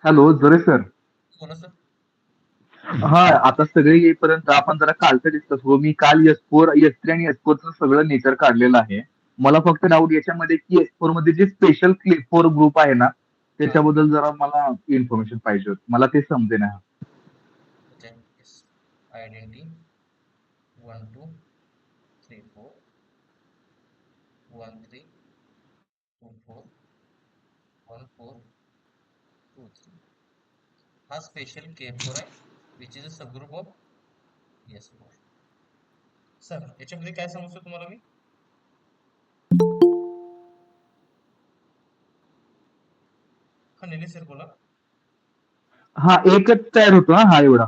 Hello जोरे sir. बोला sir. हा, आता सगळे येईपर्यंत आपण जरा कालचं डिस्कस करू. मी काल S3 आणि S4चं सगळं नेचर काढलेलं आहे. मला फक्त डाऊट याच्यामध्ये की S4 मध्ये जे स्पेशल क्लिक ग्रुप आहे ना, हा, त्याच्याबद्दल जरा मला इन्फॉर्मेशन पाहिजे होती. मला ते समजे ना. आयडेंटिटी 1 2 3 4 1 3 2 4 1 4 2 3. हा स्पेशल K4 आहे, which is a subgroup of S4. Sir याच्यामध्ये काय समजतो तुम्हाला मी? हा, निलेश सर बोला. हा, एकच तयार होतो ना हा एवढा.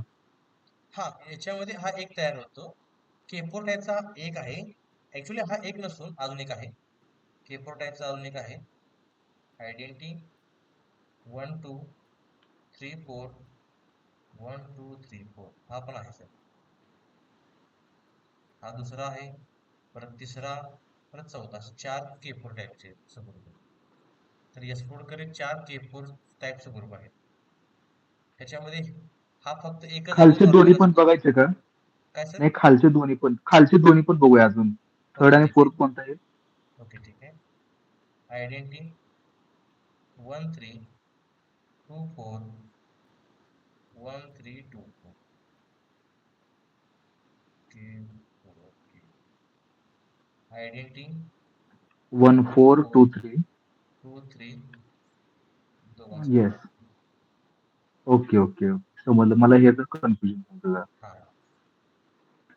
हा, याच्यामध्ये हा एक तयार होतो. K4 टाईपचा एक आहे. ऍक्च्युली हा एक नसून अजून एक आहे. K4 टाईपचा अजून एक आहे. आयडेंटिटी 1 2 3 4 1 2 3 4 हा पण आहे सर. हा दुसरा आहे, परत तिसरा, परत चौथा, असे 4 K4 टाईपचे सबग्रुप आहेत. तर S4 कडे 4 K4 टाईपचे ग्रुप आहेत. त्याच्यामध्ये हा फक्त एकच खालचे अगोदर दोन्ही ऑर्बिटल पण असतो. बघायचे का? काय सर? नाही, खालचे दोन्ही पण बघूया अजून. थर्ड ओके आणि ठीक आहे. फोर्थ कोणता आहे? ओके ठीक आहे. Identity 1 3 2 4 1 3 2 4 K4. Identity 2 4 1423. 2 3 2 yes. Okay okay okay, समजलं. मला हे कन्फ्युजन होतं. हा.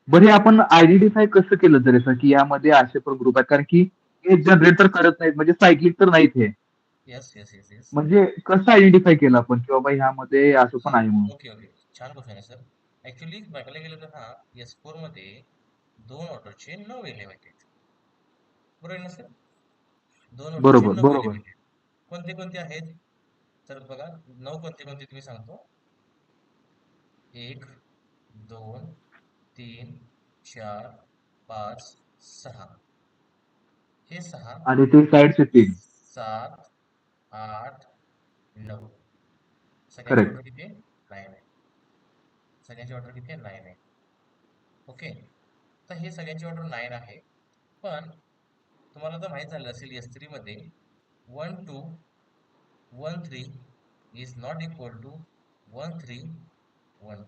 बरं, हे आपण आयडेंटिफाय कसं केलं तरी सर, की यामध्ये असे पण ग्रुप आहेत? कारण की हे जनरेट तर करत नाहीत, म्हणजे सायक्लिक तर नाहीत हे. Yes yes yes yes. म्हणजे कसं आयडेंटिफाय केलं आपण की बाबा ह्यामध्ये असं हा, पण आहे म्हणून? ओके ओके, छान क्वेश्चन आहे सर. ऍक्च्युली बघायला गेलं तर हा S4 मध्ये 2 ऑर्डरचे 9 एलिमेंट आहेत. बरोबर आहे ना सर? 2 ऑर्डरचे बरोबर 9 बरोबर. एलिमेंट आहेत. कोणते कोणते आहेत? तर बघा, 9 कोणते कोणते तुम्ही सांगतो. 1 2 3 4 5 6. हे 6 आणि ते साईडचे 3. 7 8 9. सगळ्यांची करेक्ट. ऑर्डर किती आहे? 9 आहे. सगळ्यांची ऑर्डर किती आहे? 9 आहे. ओके. तर हे सगळ्यांची ऑर्डर 9 आहे. पण तुम्हाला तर माहित झालं असेल S3 मध्ये 1 2 1 3 इज नॉट इक्वल टू 1 3 1 2.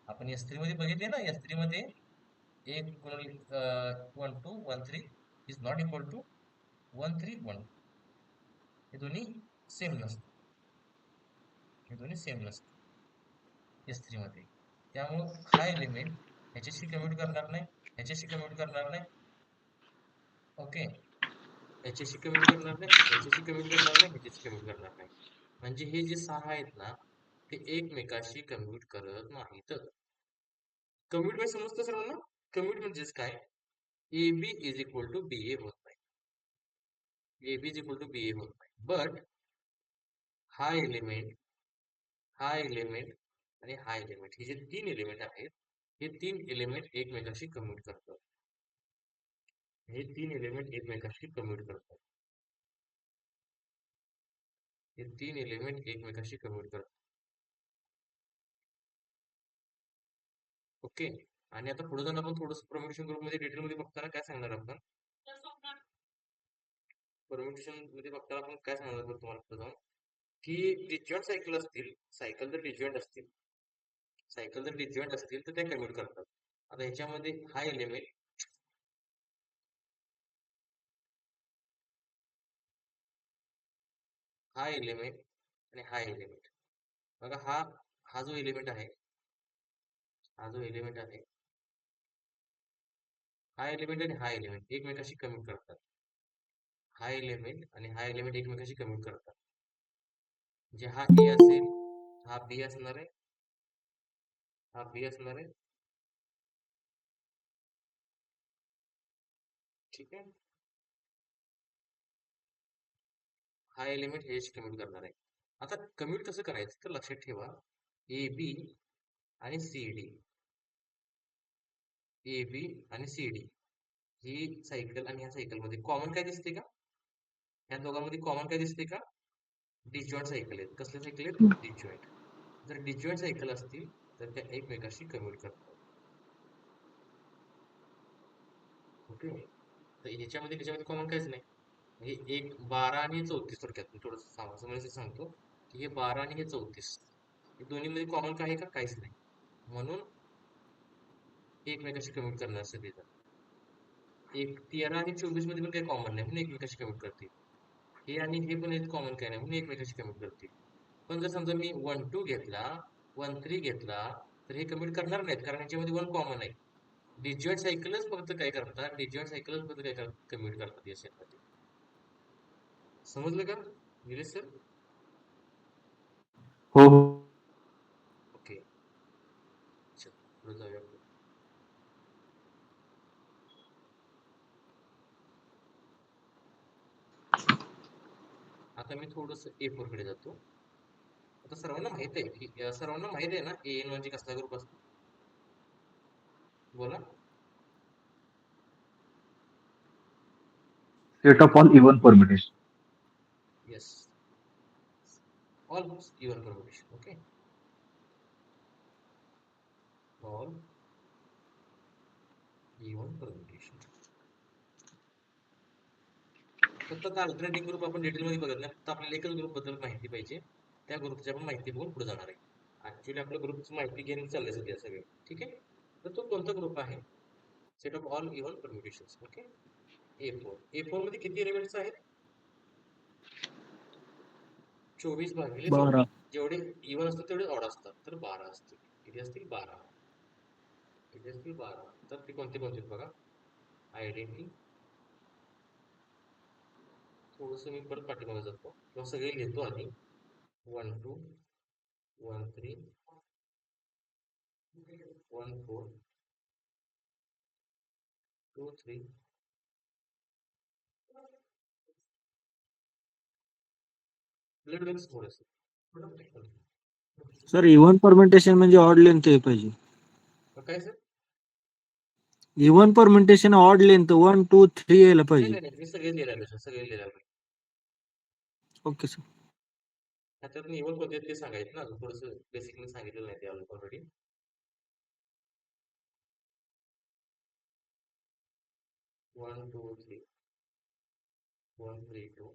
आपण S3 मध्ये बघितले ना, S3 मध्ये 1 गुणिले 1 2 1 3 इज नॉट इक्वल टू 1 3 1 2. हे दोन्ही सेम नसतात. हे दोन्ही सेम नसतात S3 मध्ये. त्यामुळं हा एलिमेंट ह्याच्याशी कम्युट करणार नाही, ह्याच्याशी कम्युट करणार नाही. ओके. ह्याच्याशी कम्युट करणार नाही, ह्याच्याशी कम्युट करणार नाही, ह्याच्याशी कम्युट करणार नाही. म्हणजे हे जे 6 आहेत ना, ते एकमेकाशी कम्युट करत नाहीत. कम्युट म्हणजे समजतं सर्वांना? कम्युट म्हणजेच काय? A B is equal to B A होत नाही. A B is equal to B A होत नाही. बट हा एलिमेंट, हा एलिमेंट आणि हा एलिमेंट, हे जे 3 एलिमेंट आहेत, हे 3 एलिमेंट एकमेकाशी कम्युट करतात. हे 3 एलिमेंट एकमेकाशी कम्युट करतात. हे 3 एलिमेंट एकमेकाशी कम्युट करतात. ओके. आणि आता पुढे जाऊन आपण थोडंसं परम्युटेशन ग्रुप मध्ये डिटेल मध्ये बघताना काय सांगणार आपण? परम्युटेशन मध्ये बघताना आपण काय सांगणार आहोत तुम्हाला पुढे जाऊन, की डिजॉइंट सायकल असतील, सायकल जर डिजॉइंट असतील, सायकल जर डिजॉइंट असतील तर त्या कम्युट करतात. आता ह्याच्यामध्ये हा एलिमेंट, हा एलिमेंट आणि हा एलिमेंट, बघा हा, हा जो एलिमेंट आहे, हा जो एलिमेंट आहे, हा एलिमेंट आणि हा एलिमेंट एकमेकाशी कम्युट करतात. हा एलिमेंट आणि हा एलिमेंट एकमेकाशी कम्युट करतात. म्हणजे हा ए असेल, हा बी असणार आहे, हा बी असणार आहे. ठीक आहे. हा एलिमेंट ह्याच्याशी कम्युट करणार आहे. आता कम्युट कसं करायचं तर लक्षात ठेवा, ए बी आणि सी डी, ए बी आणि सी डी ही सायकल आणि ह्या सायकल मध्ये कॉमन काय दिसते का? ह्या दोघांमध्ये कॉमन काय दिसते का? डिसजॉईंट सायकल आहेत. कसले सायकल आहेत? डिसजॉईंट. जर डिसजॉईंट सायकल असतील तर त्या एकमेकाशी कम्युट करतात. ओके. तर त्याच्यामध्ये कॉमन काहीच नाही. म्हणजे एक 12 आणि 34 थोडक्यात मी थोडं समजायचं सांगतो की हे 12 आणि हे 34 हे दोन्हीमध्ये कॉमन काय आहे का? काहीच नाही. म्हणून एकमेकाशी कम्युट करणार सगळेजण. एक 13 आणि 24 मध्ये पण काही कॉमन नाही म्हणून एकमेकाशी कम्युट करतील. हे आणि हे पण एक कॉमन काय नाही म्हणून एकमेकाशी कम्युट करतील. पण जर समजा मी 1 2 घेतला 1 3 घेतला तर हे कम्युट करणार नाहीत कारण यांच्यामध्ये 1 कॉमन आहे. डिसजॉईंट सायकलच फक्त काय करतात? डिसजॉईंट सायकलच फक्त काय कम्युट करतात या सेटमध्ये. समजलं का निलेश सर? हो हो. ओके. चल पुढे जाऊया आपण. आता मी थोडस A4 कडे जातो. आता सर्वांना माहित आहे की सर्वांना माहित आहे ना AN म्हणजे कसला ग्रुप असतो? बोला. Set of all even permutation. Yes. All even permutation. Okay. All even permutation. फक्त आता अल्टरनेटिंग ग्रुप आपण डिटेलमध्ये बघत नाही. फक्त आपल्याला एकच ग्रुप बद्दल माहिती पाहिजे. त्या ग्रुपची आपण माहिती बघून पुढे जाणार आहे. ऍक्च्युली आपल्या ग्रुपची माहिती घेऊन चाललंय सध्या सगळे. ठीक आहे. तर तो कोणता ग्रुप आहे? Set of all even permutations. Okay. A4 मध्ये किती एलिमेंट्स आहेत? 24/14. 12. जेवढे इवन असतात तेवढे ऑड असतात तर 12 असतील. किती असतील? 12. किती असतील? 12. तर ते कोणते कोणते आहेत बघा. आयडेंटिटी. थोडस मी परत पाठीमागे जातो किंवा सगळे लिहितो आधी. 1 2 1 3 1 4 2 3 ब्लड वेन्स थोडेसे. सर इव्हन परमेंटेशन म्हणजे ऑड लेंथ हे पाहिजे. काय sir? Even permutation odd length 1 2 3 यायला नाही पाहिजे. नाही नाही मी सगळे लिहिलेलं सर सगळे लिहिलेलं. Okay sir. त्याच्यातून इव्हन कोणते ते सांगायचं ना अजून थोडंसं बेसिकली सांगितलेलं नाही ते ऑलरेडी. 1 2 3 1 3 2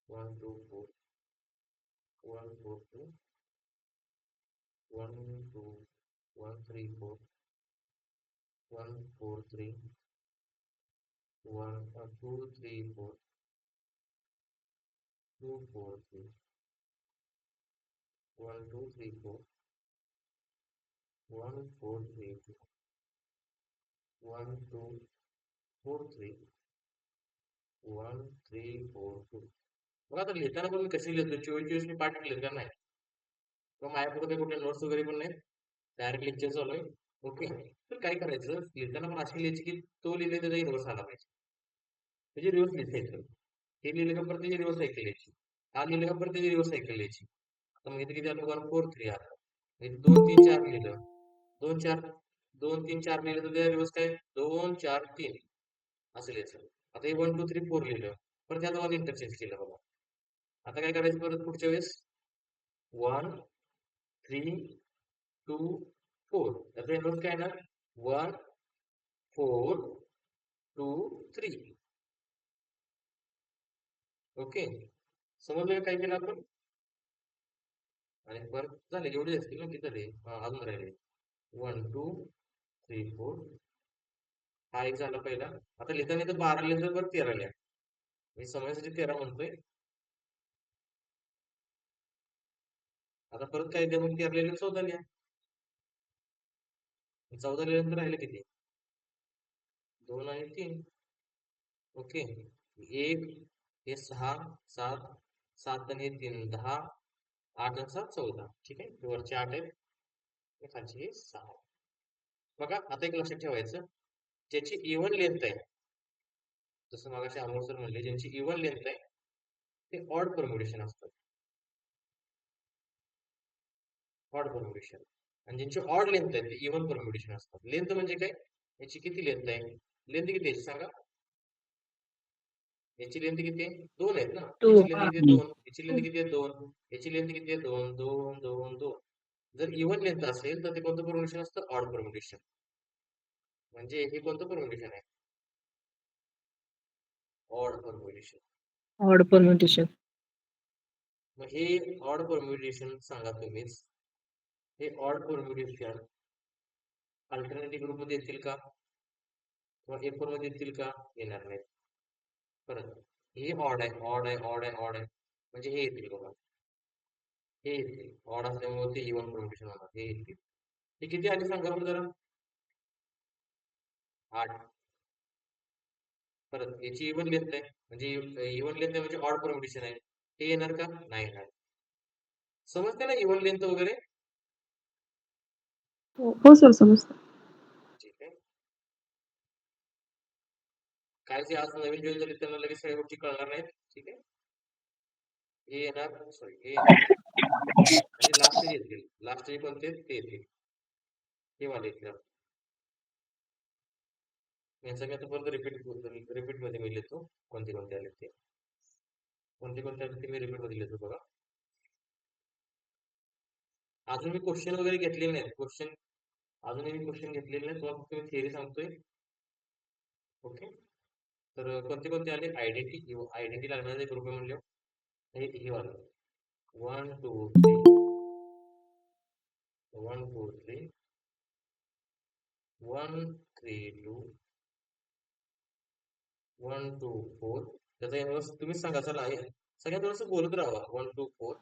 1 2 4 1 4 2 1 2 1 3 4 1 4 3 1 2 3 4 2 4 3 1 2 3 4 1 4 3 2 1 2 4 3 1 3 4 2. बघा आता लिहिताना पण मी कसे लिहितो 24 मी पाठ केले का नाही किंवा माझ्याकडे काही कुठे नोट्स वगैरे पण नाही डायरेक्ट लेक्चर चालू आहे. ओके. तर काय करायचं लिहिताना पण अशी लिहायची की तो लिहिले त्याचा रिव्हर्स आला पाहिजे त्याची रिव्हर्स लिहायचं. हे लिहिले का परत त्याची रिव्हर्स सायकल लिहायची. हा लिहिले का परत त्याची रिव्हर्स सायकल लिहायची. आता मग इथे किती आलं 1 4 3 आलं. इथे 2 3 4 लिहिलं 2 4 2 3 4 लिहिलं तर त्या रिव्हर्स काय 2 4 3 असं लिहायचं. आता हे 1 2 3 4 लिहिलं परत त्यात 1 इंटरचेंज केलं बघा. आता काय करायचं परत पुढच्या वेळेस 1 3 2 4 त्याचा इन्व्हर्स काय येणार 1 4 2 3. ओके. समजलं काय केलं आपण? आणि परत झाले एवढे असतील ना किती झाले अजून राहिले 1 2 3 4. हा एक झाला पहिला. आता लिहिताना तर 12 लिहिलं तर परत 13 लिहा. मी समजायसाठी 13 म्हणतोय. आता परत काय द्या मग 13 लिहिलं 14 लिहा. 14 लिहिल्यानंतर राहिले किती 2 आणि 3. ओके. 1 हे 6 7 7 आणि 3 10 8 आणि 7 14. ठीक आहे वरचे 8 आहेत खालचे हे 6. बघा आता एक लक्षात ठेवायचं ज्याची इव्हन लेंथ आहे जसं मगाशी अमोल सर म्हणले ज्यांची इव्हन लेंथ आहे ते ऑड परम्युटेशन असतात. Odd permutation. आणि ज्यांची ऑड लेंथ आहे ते इव्हन परम्युटेशन असतात. लेंथ म्हणजे काय याची किती लेंथ आहे लेंथ किती आहे सांगा याची लेंथ किती आहे? 2 आहेत ना. Two. याची लेंथ किती आहे? 2. याची लेंथ किती आहे? 2. याची लेंथ किती आहे? 2 2 2 2. जर इव्हन लेंथ असेल तर ते कोणतं परम्युटेशन असतं? Odd permutation. म्हणजे हे कोणतं परम्युटेशन आहे? Odd permutation. Odd permutation. मग हे ऑड परम्युटेशन सांगा तुम्हीच. हे ऑड परम्युटेशन अल्टरनेटिव्ह ग्रुप मध्ये येतील का? किंवा A4 मध्ये येतील का? येणार नाहीत. परत हे ऑड आहे, ऑड आहे, ऑड आहे, ऑड आहे. म्हणजे हे येतील बघा. हे येतील. ऑड असल्यामुळे ते इव्हन परम्युटेशन होणार. हे येतील. हे किती आले सांगा बरं जरा. 8. परत याची इव्हन लेंथ आहे. म्हणजे इव्हन लेंथ आहे म्हणजे ऑड परम्युटेशन आहे. हे येणार का? नाही येणार. समजते ना इव्हन लेंथ वगैरे? हो सर समजतं. ठीक आहे. काय जे आज नवीन जॉईन झाले त्यांना लगेच सगळ्या गोष्टी कळणार नाहीत. ठीक आहे. हे येणार, सॉरी हे येणार. म्हणजे लास्ट येतील. लास्ट कोणते ते येतील. हे वाले येतील. यांचा मी आता परत रिपीट मध्ये मी लिहितो कोणते कोणते आले ते. कोणते कोणते आले ते मी रिपीट मध्ये लिहितो बघा. अजून मी क्वेश्चन वगैरे घेतलेले नाहीत. अजूनही मी क्वेश्चन घेतलेले नाहीत. तुम्हाला फक्त मी थिअरी सांगतोय. ओके. तर कोणते कोणते आले? आयडेंटिटी लागणारे ग्रुप आहे म्हणले. हे वाला 1 2 3 1 2 3 1 3 2 1 2 4. त्याचा इन्व्हर्स तुम्हीच सांगा. चला सगळ्यात थोडंसं बोलत राहा. 1 2 4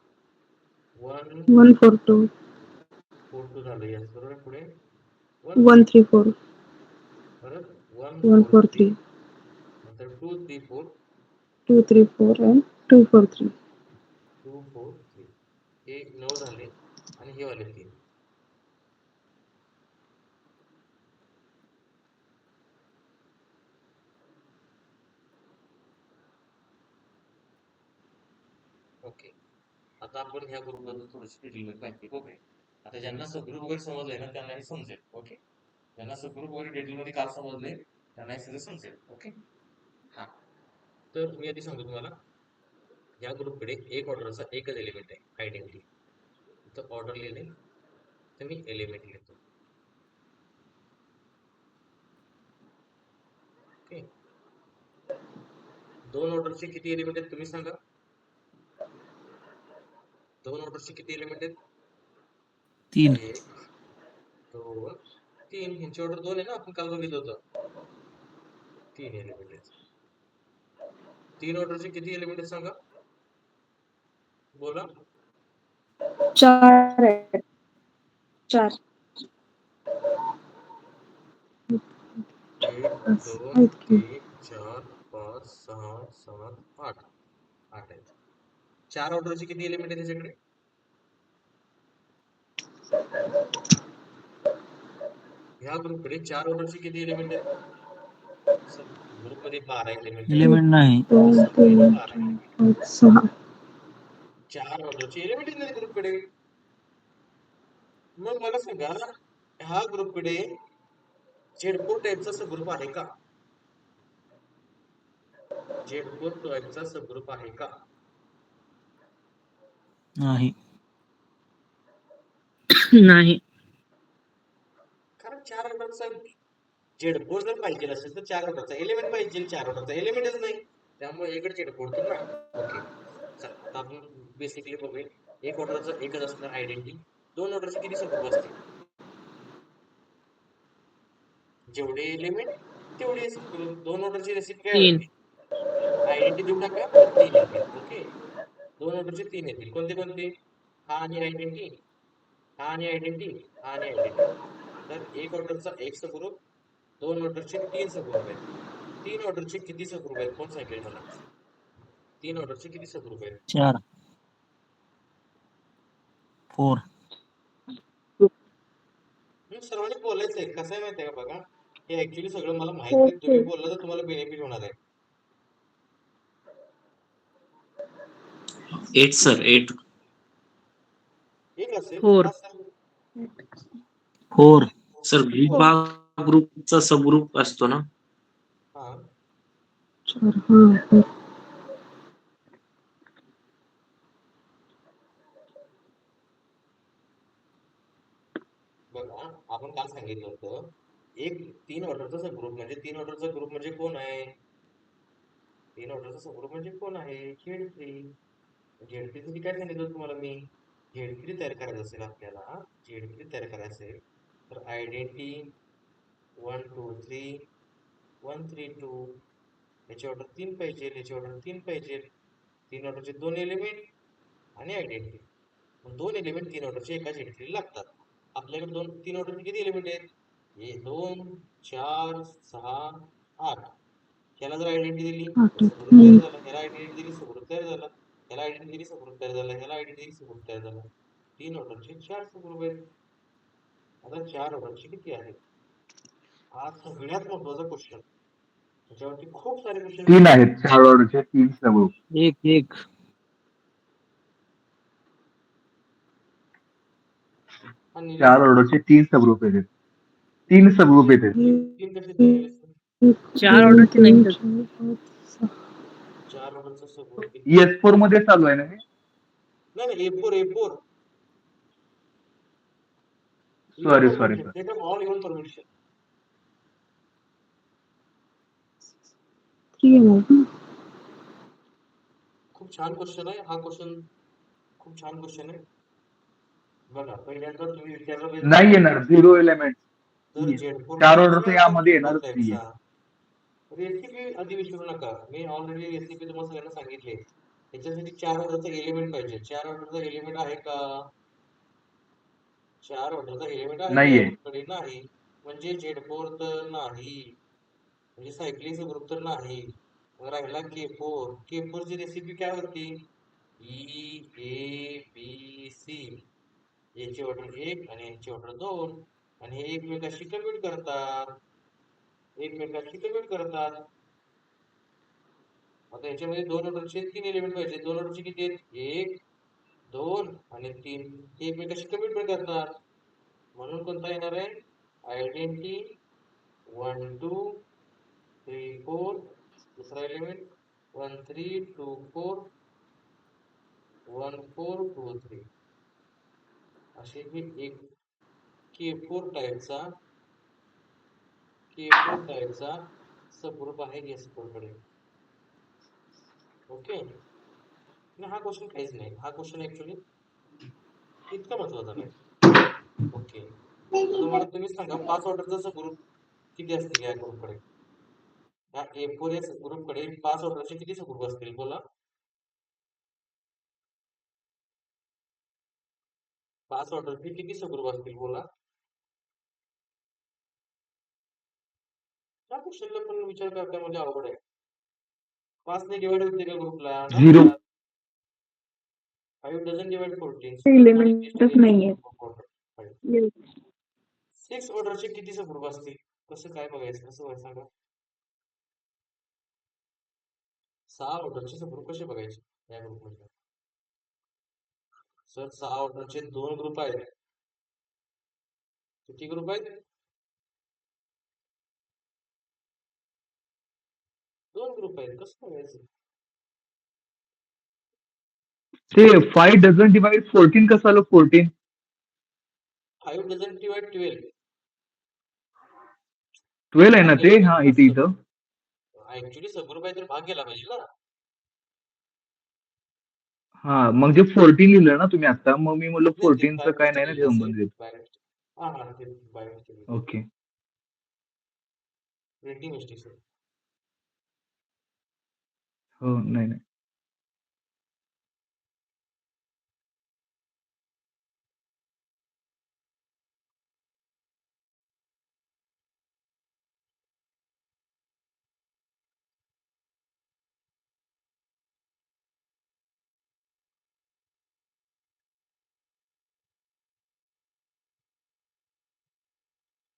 1 1 4 2 4 2 झालं. यस बरोबर. पुढे 1 3 4 परत 1 1 4 4 3 3 नंतर 2 3 4 2 3 4 and 2 4 3. 2 4 3. हे 9 झाले आणि हे वाले 3. ओके. आता आपण ह्या ग्रुप बद्दल थोडीशी डिटेल माहिती बघूया. आता ज्यांना सबग्रुप वगैरे समजलंय ना त्यांना हे समजेल. ओके. ज्यांना सबग्रुप वगैरे डिटेल मध्ये का समजले त्यांना हे सगळं समजेल. ओके. हा. तर मी आधी सांगतो तुम्हाला. या ग्रुपकडे एक ऑर्डरचा एकच एलिमेंट आहे, आयडेंटिटी. इथं ऑर्डर लिहिले तर मी एलिमेंट लिहितो. ओके. 2 ऑर्डरचे किती एलिमेंट आहेत तुम्ही सांगा. 2 ऑर्डरचे किती एलिमेंट आहेत? 3. 1 2 3. ह्यांची ऑर्डर 2 आहे ना, आपण काल बघितलं होतं. 3 एलिमेंट आहेत. 3 ऑर्डरचे किती एलिमेंट आहेत सांगा. बोला. 4 आहे. 4. 1 2 आहेत की. 3 4 5 6 7 8. 8 आहेत. 4 ऑर्डरचे किती एलिमेंट आहेत त्याच्याकडे? ह्या ग्रुपकडे 4 ऑर्डरचे किती एलिमेंट आहेत? ग्रुप मध्ये 12 एलिमेंट आहेत. एलिमेंट नाही. 2 3 12 4 5 6. 4 ऑर्डरचे एलिमेंट आहेत ग्रुपकडे. मग मला सांगा ह्या ग्रुपकडे Z4 टाइपचा सबग्रुप आहे का? Z4 टाइपचा सबग्रुप आहे का? नाही. नाही. कारण 4 ऑर्डरचा Z4 जर पाहिजे असेल तर 4 ऑर्डरचा एलिमेंट पाहिजे. 4 ऑर्डरचा एलिमेंटच नाही. त्यामुळे इकडे Z4 तर नाही. ओके. चला आता आपण बेसिकली बघूया. एक ऑर्डरचा एकच असणार आयडेंटिटी. 2 ऑर्डरचे किती सबग्रुप असतील? जेवढे एलिमेंट तेवढे सबग्रुप. 2 ऑर्डरची रेसिपी काय 3. होती? आयडेंटिटी देऊन टाका तर 3 येतील. ओके. 2 ऑर्डरचे 3 येतील. कोणते कोणते? हा आणि आयडेंटिटी, हा आणि आयडेंटिटी, हा आणि आयडेंटिटी. तर एक ऑर्डरचा एक सबग्रुप, 2 ऑर्डरचे 3 सबग्रुप आहेत. 3 ऑर्डरचे किती सबग्रुप आहेत कोण सांगेल मला? 3 ऑर्डरचे किती सबग्रुप आहेत? 4 4. सर्वांनी बोलायचंय. कसं आहे माहिती आहे का बघा, हे ऍक्च्युली सगळं मला माहित नाही. तुम्ही बोलला तर तुम्हाला बेनिफिट होणार आहे. 8 सर 8. एक असेल 4. का असेल? 4. सर ग्रुप हा ग्रुपचा सबग्रुप असतो ना. हा 4 हां. आपण काल सांगितलं होतं एक 3 ऑर्डरचा सबग्रुप म्हणजे 3 ऑर्डरचा ग्रुप म्हणजे कोण आहे? 3 ऑर्डरचा सबग्रुप म्हणजे कोण आहे? Z3. Z3 साठी काय सांगितलं तुम्हाला मी? Z3 तयार करायचं असेल आपल्याला, Z3 तयार करायचं असेल तर आयडेंटिटी 1 2 3 1 3 2 याची ऑर्डर 3 पाहिजे, याची ऑर्डर 3 पाहिजे. 3 ऑर्डरचे 2 एलिमेंट आणि आयडेंटिटी. मग 2 एलिमेंट 3 ऑर्डरचे एका Z3 लागतात. आपल्याकडे 3 ऑर्डरचे किती एलिमेंट आहेत? हे 2 4 6 8. ह्याला जर आयडेंटिटी दिली तर सबग्रुप तयार झाला, ह्याला आयडेंटिटी दिली सबग्रुप तयार झाला, ह्याला आयडेंटिटी दिली सबग्रुप तयार झाला, ह्याला आयडेंटिटी दिली सबग्रुप तयार झाला. 3 ऑर्डरचे 4 सबग्रुप आहेत. आता 4 ऑर्डरचे किती आहेत? हा सगळ्यात महत्वाचा क्वेश्चन. त्याच्यावरती खूप सारे क्वेश्चन 3 आहेत 4 ऑर्डरचे 3 सबग्रुप. एक आणि 4 ऑर्डरचे 3 सबग्रुप आहेत. 3 सबग्रुप आहेत. 3 कसे दिलेले असतात? 4 ऑर्डरचे नाही तर 4 ऑर्डरचा सबग्रुप किती? S4 मध्ये चालू आहे ना हे? नाही A4 sorry even sorry permission. Sorry. Take up all even permission. 3 आहे. खूप छान क्वेश्चन आहे हा क्वेश्चन. खूप छान क्वेश्चन आहे. बघा पहिल्यांदा तुम्ही विचारलं पाहिजे नाही येणार 0 एलिमेंट. तर Z4 4 मध्ये ऑर्डरचं यामध्ये येणारच नाहीये. रेसिपी आधी विचारू नका. मी ऑलरेडी रेसिपी तुम्हाला सगळ्यांना सांगितली. त्याच्यासाठी 4 ऑर्डरचा एलिमेंट पाहिजे. 4 ऑर्डरचा एलिमेंट आहे का? 4 ऑर्डरचा एलिमेंट आहे का नाहीये. या ग्रुपकडे? नाही. म्हणजे Z4 तर नाही. म्हणजे सायक्लिक ग्रुप तर नाही. मग राहिला K4 ची रेसिपी काय होती? EABC. याची ऑर्डर 1 आणि यांची ऑर्डर 2 आणि हे एकमेकाशी कम्युट करतात. आता याच्यामध्ये 2 ऑर्डरचे 3 एलिमेंट पाहिजे. 2 ऑर्डरचे किती आहेत? 1 2 आणि 3. हे एकमेकाशी कम्युट पण करतात. म्हणून कोणता येणार आहे? आयडेंटिटी 1 2 3 4. दुसरा एलिमेंट 1 3 2 4 1 4 2 3. असे हे एक K4 टाईपचा सबग्रुप आहे S4 कडे. ओके. हा क्वेश्चन काहीच नाही. हा क्वेश्चन ऍक्च्युली इतका महत्वाचा नाही. ओके. आता मला तुम्ही सांगा 5 ऑर्डरचा सबग्रुप किती असतील या ग्रुपकडे? या A4 या ग्रुपकडे 5 ऑर्डरचे किती सबग्रुप असतील बोला? 5 ऑर्डरचे किती सबग्रुप असतील बोला? या क्वेश्चनला पण विचार करण्यामध्ये अवघड आहे. 5 ने डिवाइड होते का ग्रुपला? 0. 5 doesn't divide 14. एलिमेंटच नाहीये. 6 ऑर्डरचे किती सबग्रुप असतील? कसं काय बघायचं? कसं व्हायचं सांगा? 6 ऑर्डरचे सबग्रुप कसे बघायचे या ग्रुपमध्ये? सर 6 ऑर्डरचे 2 ग्रुप आहेत. किती ग्रुप आहेत? 2 ग्रुप आहेत. कसं बघायचं? ते 5 डझंट डिवाइड 14 कसं आलं 14? 5 doesn't divide 12. 12 आहे ना ते? हा इथं ऍक्च्युली सबग्रुप आहे तर भाग गेला पाहिजे ना. हा मग जे 14 लिहिलं ना तुम्ही आता, मग मी म्हणलं नाही, ते 14चं काय नाही ना ते संबंधित. हा ते by mistake. Okay. Printing mistake sir. हो नाही नाही.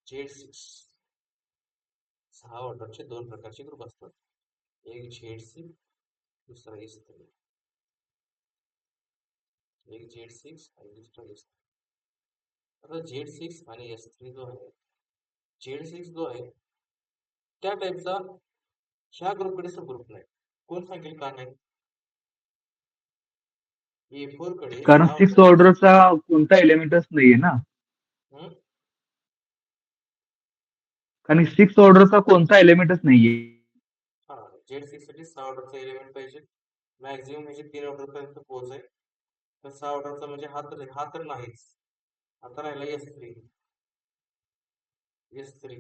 Z6 6 ऑर्डरचे 2 प्रकारचे ग्रुप असतात. एक Z6 दुसरा S3. एक Z6 आणि दुसरा S3. आता Z6 आणि S3 जो आहे, Z6 जो आहे त्या टाईपचा ह्या ग्रुपकडे सबग्रुप नाही. कोण सांगेल का नाही? A4 कडे कारण 6 ऑर्डरचा कोणता एलिमेंटच नाहीये ना. कारण सिक्स ऑर्डरचा कोणता एलिमेंटच नाहीये. हा जेड सिक्स साठी 6 ऑर्डरचा एलिमेंट पाहिजे. मॅक्झिमम म्हणजे 3 ऑर्डर पर्यंत पोहोचाय. तर 6 ऑर्डरचा म्हणजे हा तर नाहीच. आता राहिला S3. S3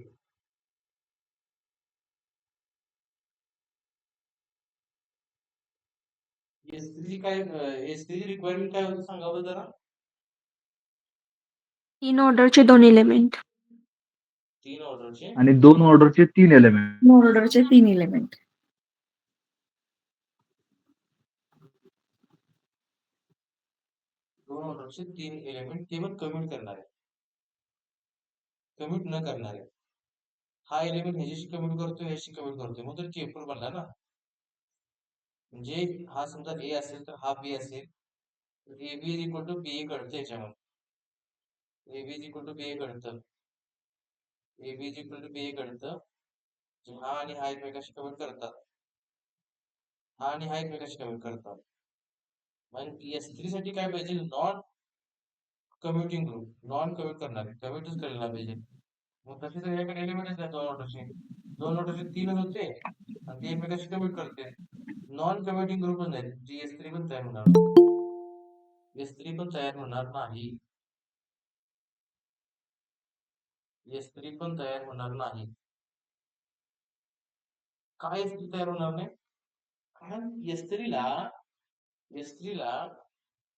S3 काय S3 रिक्वायरमेंट काय होतं सांगा बरं जरा. 3 ऑर्डरचे 2 एलिमेंट. 3 ऑर्डरचे आणि 2 ऑर्डरचे 3 एलिमेंट. ऑर्डरचे 3 एलिमेंट. 2 ऑर्डरचे 3 एलिमेंट ते पण कमिट करणार आहे. कमिट न करणार आहे. हा एलिमेंट ह्याच्याशी कमिट करतोय ह्याशी कमिट करतोय मग तर केपर बनला ना. म्हणजे हा समजा ए असेल तर हा बी असेल तर A B is equal to B A कळतं याच्यामध्ये. A B is equal to B A कळतं. A B is equal to B A कळतं. हा आणि हा एकमेकाशी कमिट करतात. हा आणि हा एकमेकाशी कमिट करतात. मग S3 साठी काय पाहिजे non commuting group. Non commit करणारे कमिटच करायला पाहिजे. मग तसे तर याकडे एलिमेंटच नाही 2 ऑर्डरचे. 2 ऑर्डरचे 3 होते आणि ते एकमेकाशी कमिट करते. नॉन कमिटिंग ग्रुप पण नाही जी S3 पण तयार होणार नाही. S3 पण तयार होणार नाही. S3 पण तयार होणार नाही. काय S3 तयार होणार नाही? कारण S3 ला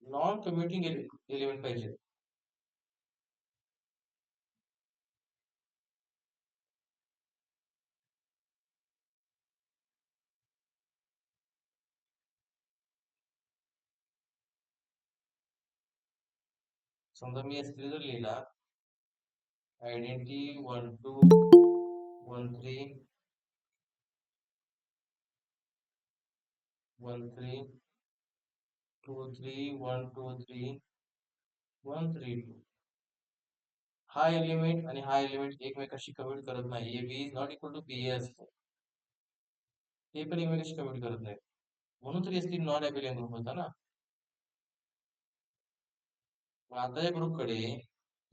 नॉन कम्युटिंग एलिमेंट पाहिजे. समजा मी S3 जर लिहिला आयडेंटिटी 1 2 1 3 1 3 2 3 1 2 3 1 3 2. हा एलिमेंट आणि हा एलिमेंट एकमेकाशी कमिट करत नाही. A B is not equal to B A असतं. हे पण एकमेकाशी कमिट करत नाही. म्हणून तर S3 नॉन अबेलियन ग्रुप होता ना. मग आता या ग्रुपकडे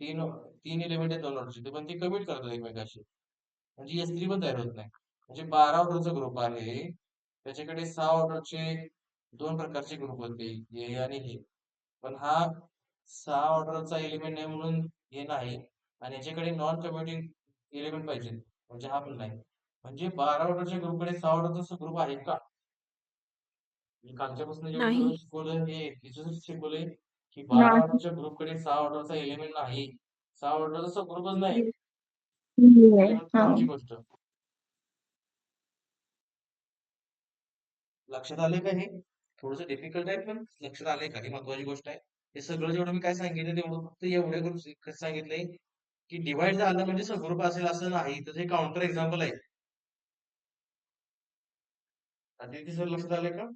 तीन तीन एलिमेंट आहेत 2 ऑर्डरचे ते पण ते कमिट करतात एकमेकाशी. म्हणजे S3 पण तयार होत नाही. म्हणजे 12 ऑर्डरचा ग्रुप आहे त्याच्याकडे 6 ऑर्डरचे 2 प्रकारचे ग्रुप होते ए आणि हे. पण हा 6 ऑर्डरचा एलिमेंट नाही म्हणून हे नाही आणि याच्याकडे नॉन कम्युटिंग एलिमेंट पाहिजे म्हणजे हा पण नाही. म्हणजे 12 ऑर्डरच्या ग्रुपकडे 6 ऑर्डरचा ग्रुप आहे का? मी कालच्यापासून जेवढं नाही. सगळं शिकवलं हे याच्यासाठी शिकवलंय की 12 नाही. ऑर्डरच्या ग्रुपकडे 6 ऑर्डरचा एलिमेंट नाही. 6 ऑर्डरचा ग्रुपच नाही. आहे. महत्वाची गोष्ट लक्षात आले का? हे थोडस डिफिकल्ट आहे पण लक्षात आलंय का? ही महत्वाची गोष्ट आहे. हे सगळं जेवढं मी काय सांगितलं तेवढं फक्त एवढे करून सांगितलंय की डिवाइड झालं म्हणजे सबग्रुप असेल असं नाही. तर हे काउंटर एक्झाम्पल आहे. आदिती सर लक्षात आले का?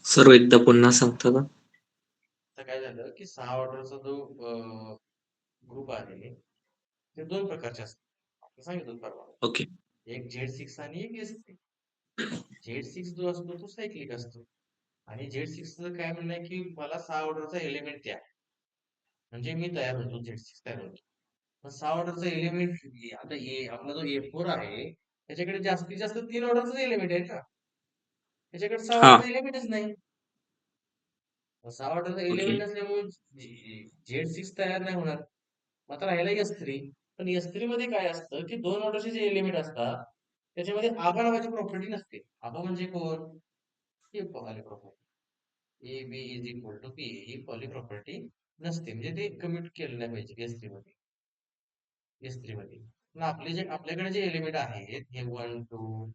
सर एकदा पुन्हा सांगता का? आता काय झालं की 6 ऑर्डरचा जो ग्रुप आहे ते 2 प्रकारचे असतात. आपण सांगितलं परवा. ओके. एक Z6 आणि एक S3. Z6 जो असतो तो सायक्लिक असतो आणि Z6 चं काय म्हणणं आहे की मला 6 ऑर्डरचा एलिमेंट द्या म्हणजे मी तयार होतो. Z6 तयार होतो. मग 6 ऑर्डरचा एलिमेंट आता आपला जो A4 आहे त्याच्याकडे जास्तीत जास्त 3 ऑर्डरचा एलिमेंट आहे का? त्याच्याकडे 6 हा. ऑर्डरचा एलिमेंटच नाही. 6 ऑर्डरचा ओके. एलिमेंट नसल्यामुळे Z6 तयार नाही होणार. मग आता राहिला S3. पण S3 मध्ये काय असतं की 2 ऑर्डरचे जे एलिमेंट असतात त्याच्यामध्ये आबा नावाची प्रॉपर्टी नसते. आबा म्हणजे कोण? ही poly property. A B is equal to B ही पॉली प्रॉपर्टी नसते. म्हणजे ते कमिट केलं नाही पाहिजे S3 मध्ये. S3 मध्ये. पण आपल्याकडे जे एलिमेंट आहेत हे 1 2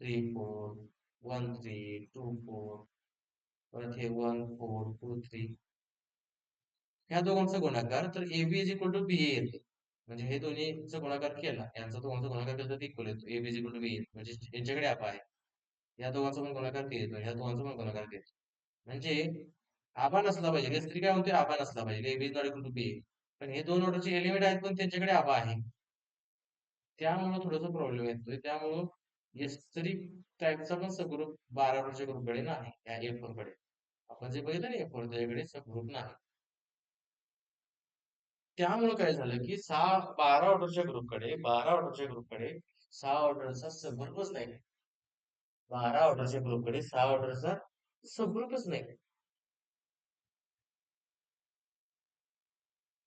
3 4 1 3 2 4 परत हे 1 4 2 3 ह्या दोघांचा गुणाकार तर AB is equal to BA येतो. म्हणजे हे दोन्हीचा गुणाकार केला यांचा दोघांचा गुणाकार केला तर इक्वल येतो. AB is equal to BA म्हणजे यांच्याकडे आबा आहे. या दोघांचा पण गुणाकार ते येतो. ह्या दोघांचा पण गुणाकार ते येतो. म्हणजे आबा नसला पाहिजे. S3 काय म्हणतोय आबा नसला पाहिजे. AB is not equal to BA. पण हे 2 ऑर्डरचे एलिमेंट आहेत पण त्यांच्याकडे आबा आहे. त्यामुळे थोडासा प्रॉब्लेम येतोय. त्यामुळं S3 टाईपचा पण सबग्रुप 12 ऑर्डरच्या ग्रुपकडे नाही. या A4 कडे. आपण जे बघितलं ना A4 त्याच्याकडे सबग्रुप नाही. त्यामुळे काय झालं की 12 ऑर्डरच्या ग्रुपकडे 6 ऑर्डरचा सबग्रुपच नाही. 12 ऑर्डरच्या ग्रुपकडे 6 ऑर्डरचा सबग्रुपच नाही.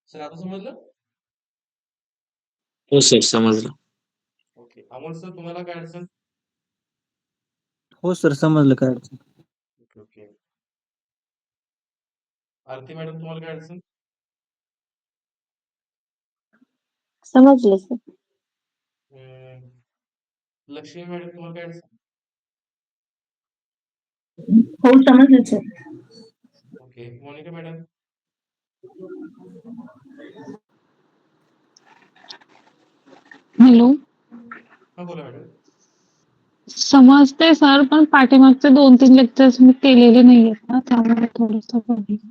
सर आता समजलं? हो सर समजलं. ओके. अमोल सर तुम्हाला काय अडचण? हो सर समजलं काय अडचण. Okay okay. आरती मॅडम तुम्हाला काय अडचण? समजलं सर. हम्म, लक्ष्मी मॅडम तुम्हाला काय अडचण? हो समजलं sir. Okay. Monika madam? Hello. हा बोला मॅडम. समजते सर, पण पाठीमागचे 2-3 लेक्चर्स मी केलेले नाहीयेत ना, त्यामुळे थोडंसं प्रॉब्लेम.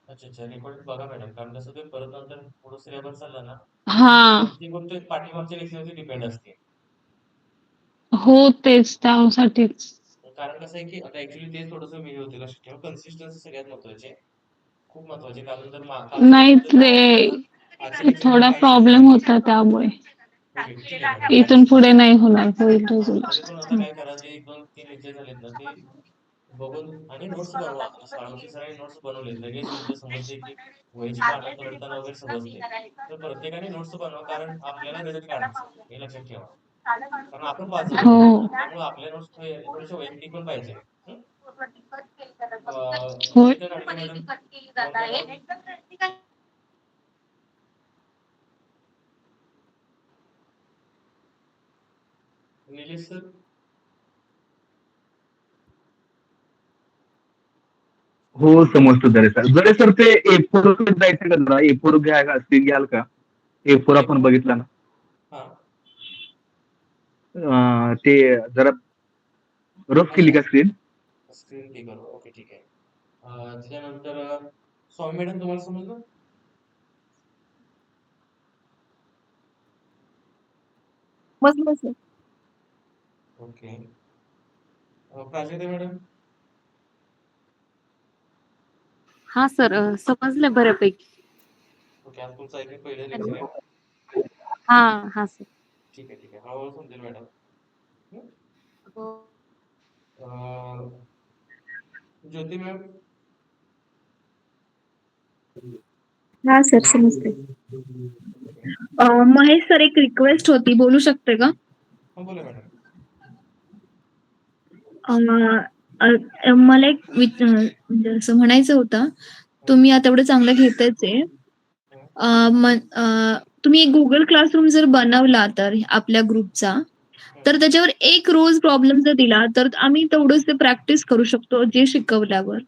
अच्छा अच्छा. रेकॉर्ड बघा मॅडम, कारण कसं ते परत नंतर पुढे सिलेबस चालला ना, हां. ती गोष्ट पाठीमागच्या लेक्चरवरती डिपेंड असते. हो तेच त्यासाठीच. कारण कसं आहे की आता ऍक्च्युली ते थोडंसं हे होते, लक्षात ठेवा. कन्सिस्टन्सी सगळ्यात महत्वाची, खूप महत्वाची. कारण जर कालच्या नाही लेक्चर जर नाही केलं ते ना, आजच्या लेक्चरमध्ये थोडा काहीच नाही प्रॉब्लेम होणार. होता त्यामुळे. ओके ठीक आहे मॅडम, काय इथून अडचण पुढे नाही. नाही होणार, होईल हा तरी पण आता रेग्युलर. काय करा, जे 1-2-3 लेक्चर झालेत ना ते बघून आणि नोट्स बनवा. साळुंखे सरांनी नोट्स बनवले, लगेच तुमचं समजते की वहीची पानं पलटताना वगैरे समजते. तर प्रत्येकाने नोट्स बनवा, कारण आपल्याला रिझल्ट काढायचा आहे, हे लक्षात ठेवा. कारण आपण पास झालो हो. त्यामुळे आपल्या नोट्स थोडेसे वैयक्तिक पण पाहिजे. हं? होय. नमिता घाडगे madam, Monika madam? Nilesh sir? हो समजतो जरे सर. जरे सर ते A4 जायचं का जरा? A4 घ्या का, स्क्रीन घ्याल का? A4 आपण A4? बघितला ना. हा ते जरा रफ केली अच्छा, का स्क्रीन? स्क्रीन टी करू. ओके ठीक आहे. त्याच्यानंतर स्वामी मॅडम तुम्हाला समजलं? समजलं सर. ओके. प्राजक्ता मॅडम? हा सर समजलं बऱ्यापैकी. ओके. आज तुमचं ऐकून पहिलं लेक्चर आहे. हा हा सर. ठीक आहे ठीक आहे. हळूहळू समजेल मॅडम. हं? हो. अं, ज्योती मॅम? हा सर समजते. ओके. महेश सर, एक रिक्वेस्ट होती, बोलू शकते का? हा बोला मॅडम. मला एक म्हणजे असं म्हणायचं होतं, हं, तुम्ही आता एवढं चांगलं घेतायच आहे. हं, तुम्ही गुगल क्लासरूम जर बनवला तर आपल्या ग्रुपचा, हं. तर त्याच्यावर एक रोज प्रॉब्लेम जर दिला तर आम्ही तेवढंच ते प्रॅक्टिस करू शकतो जे शिकवल्यावर.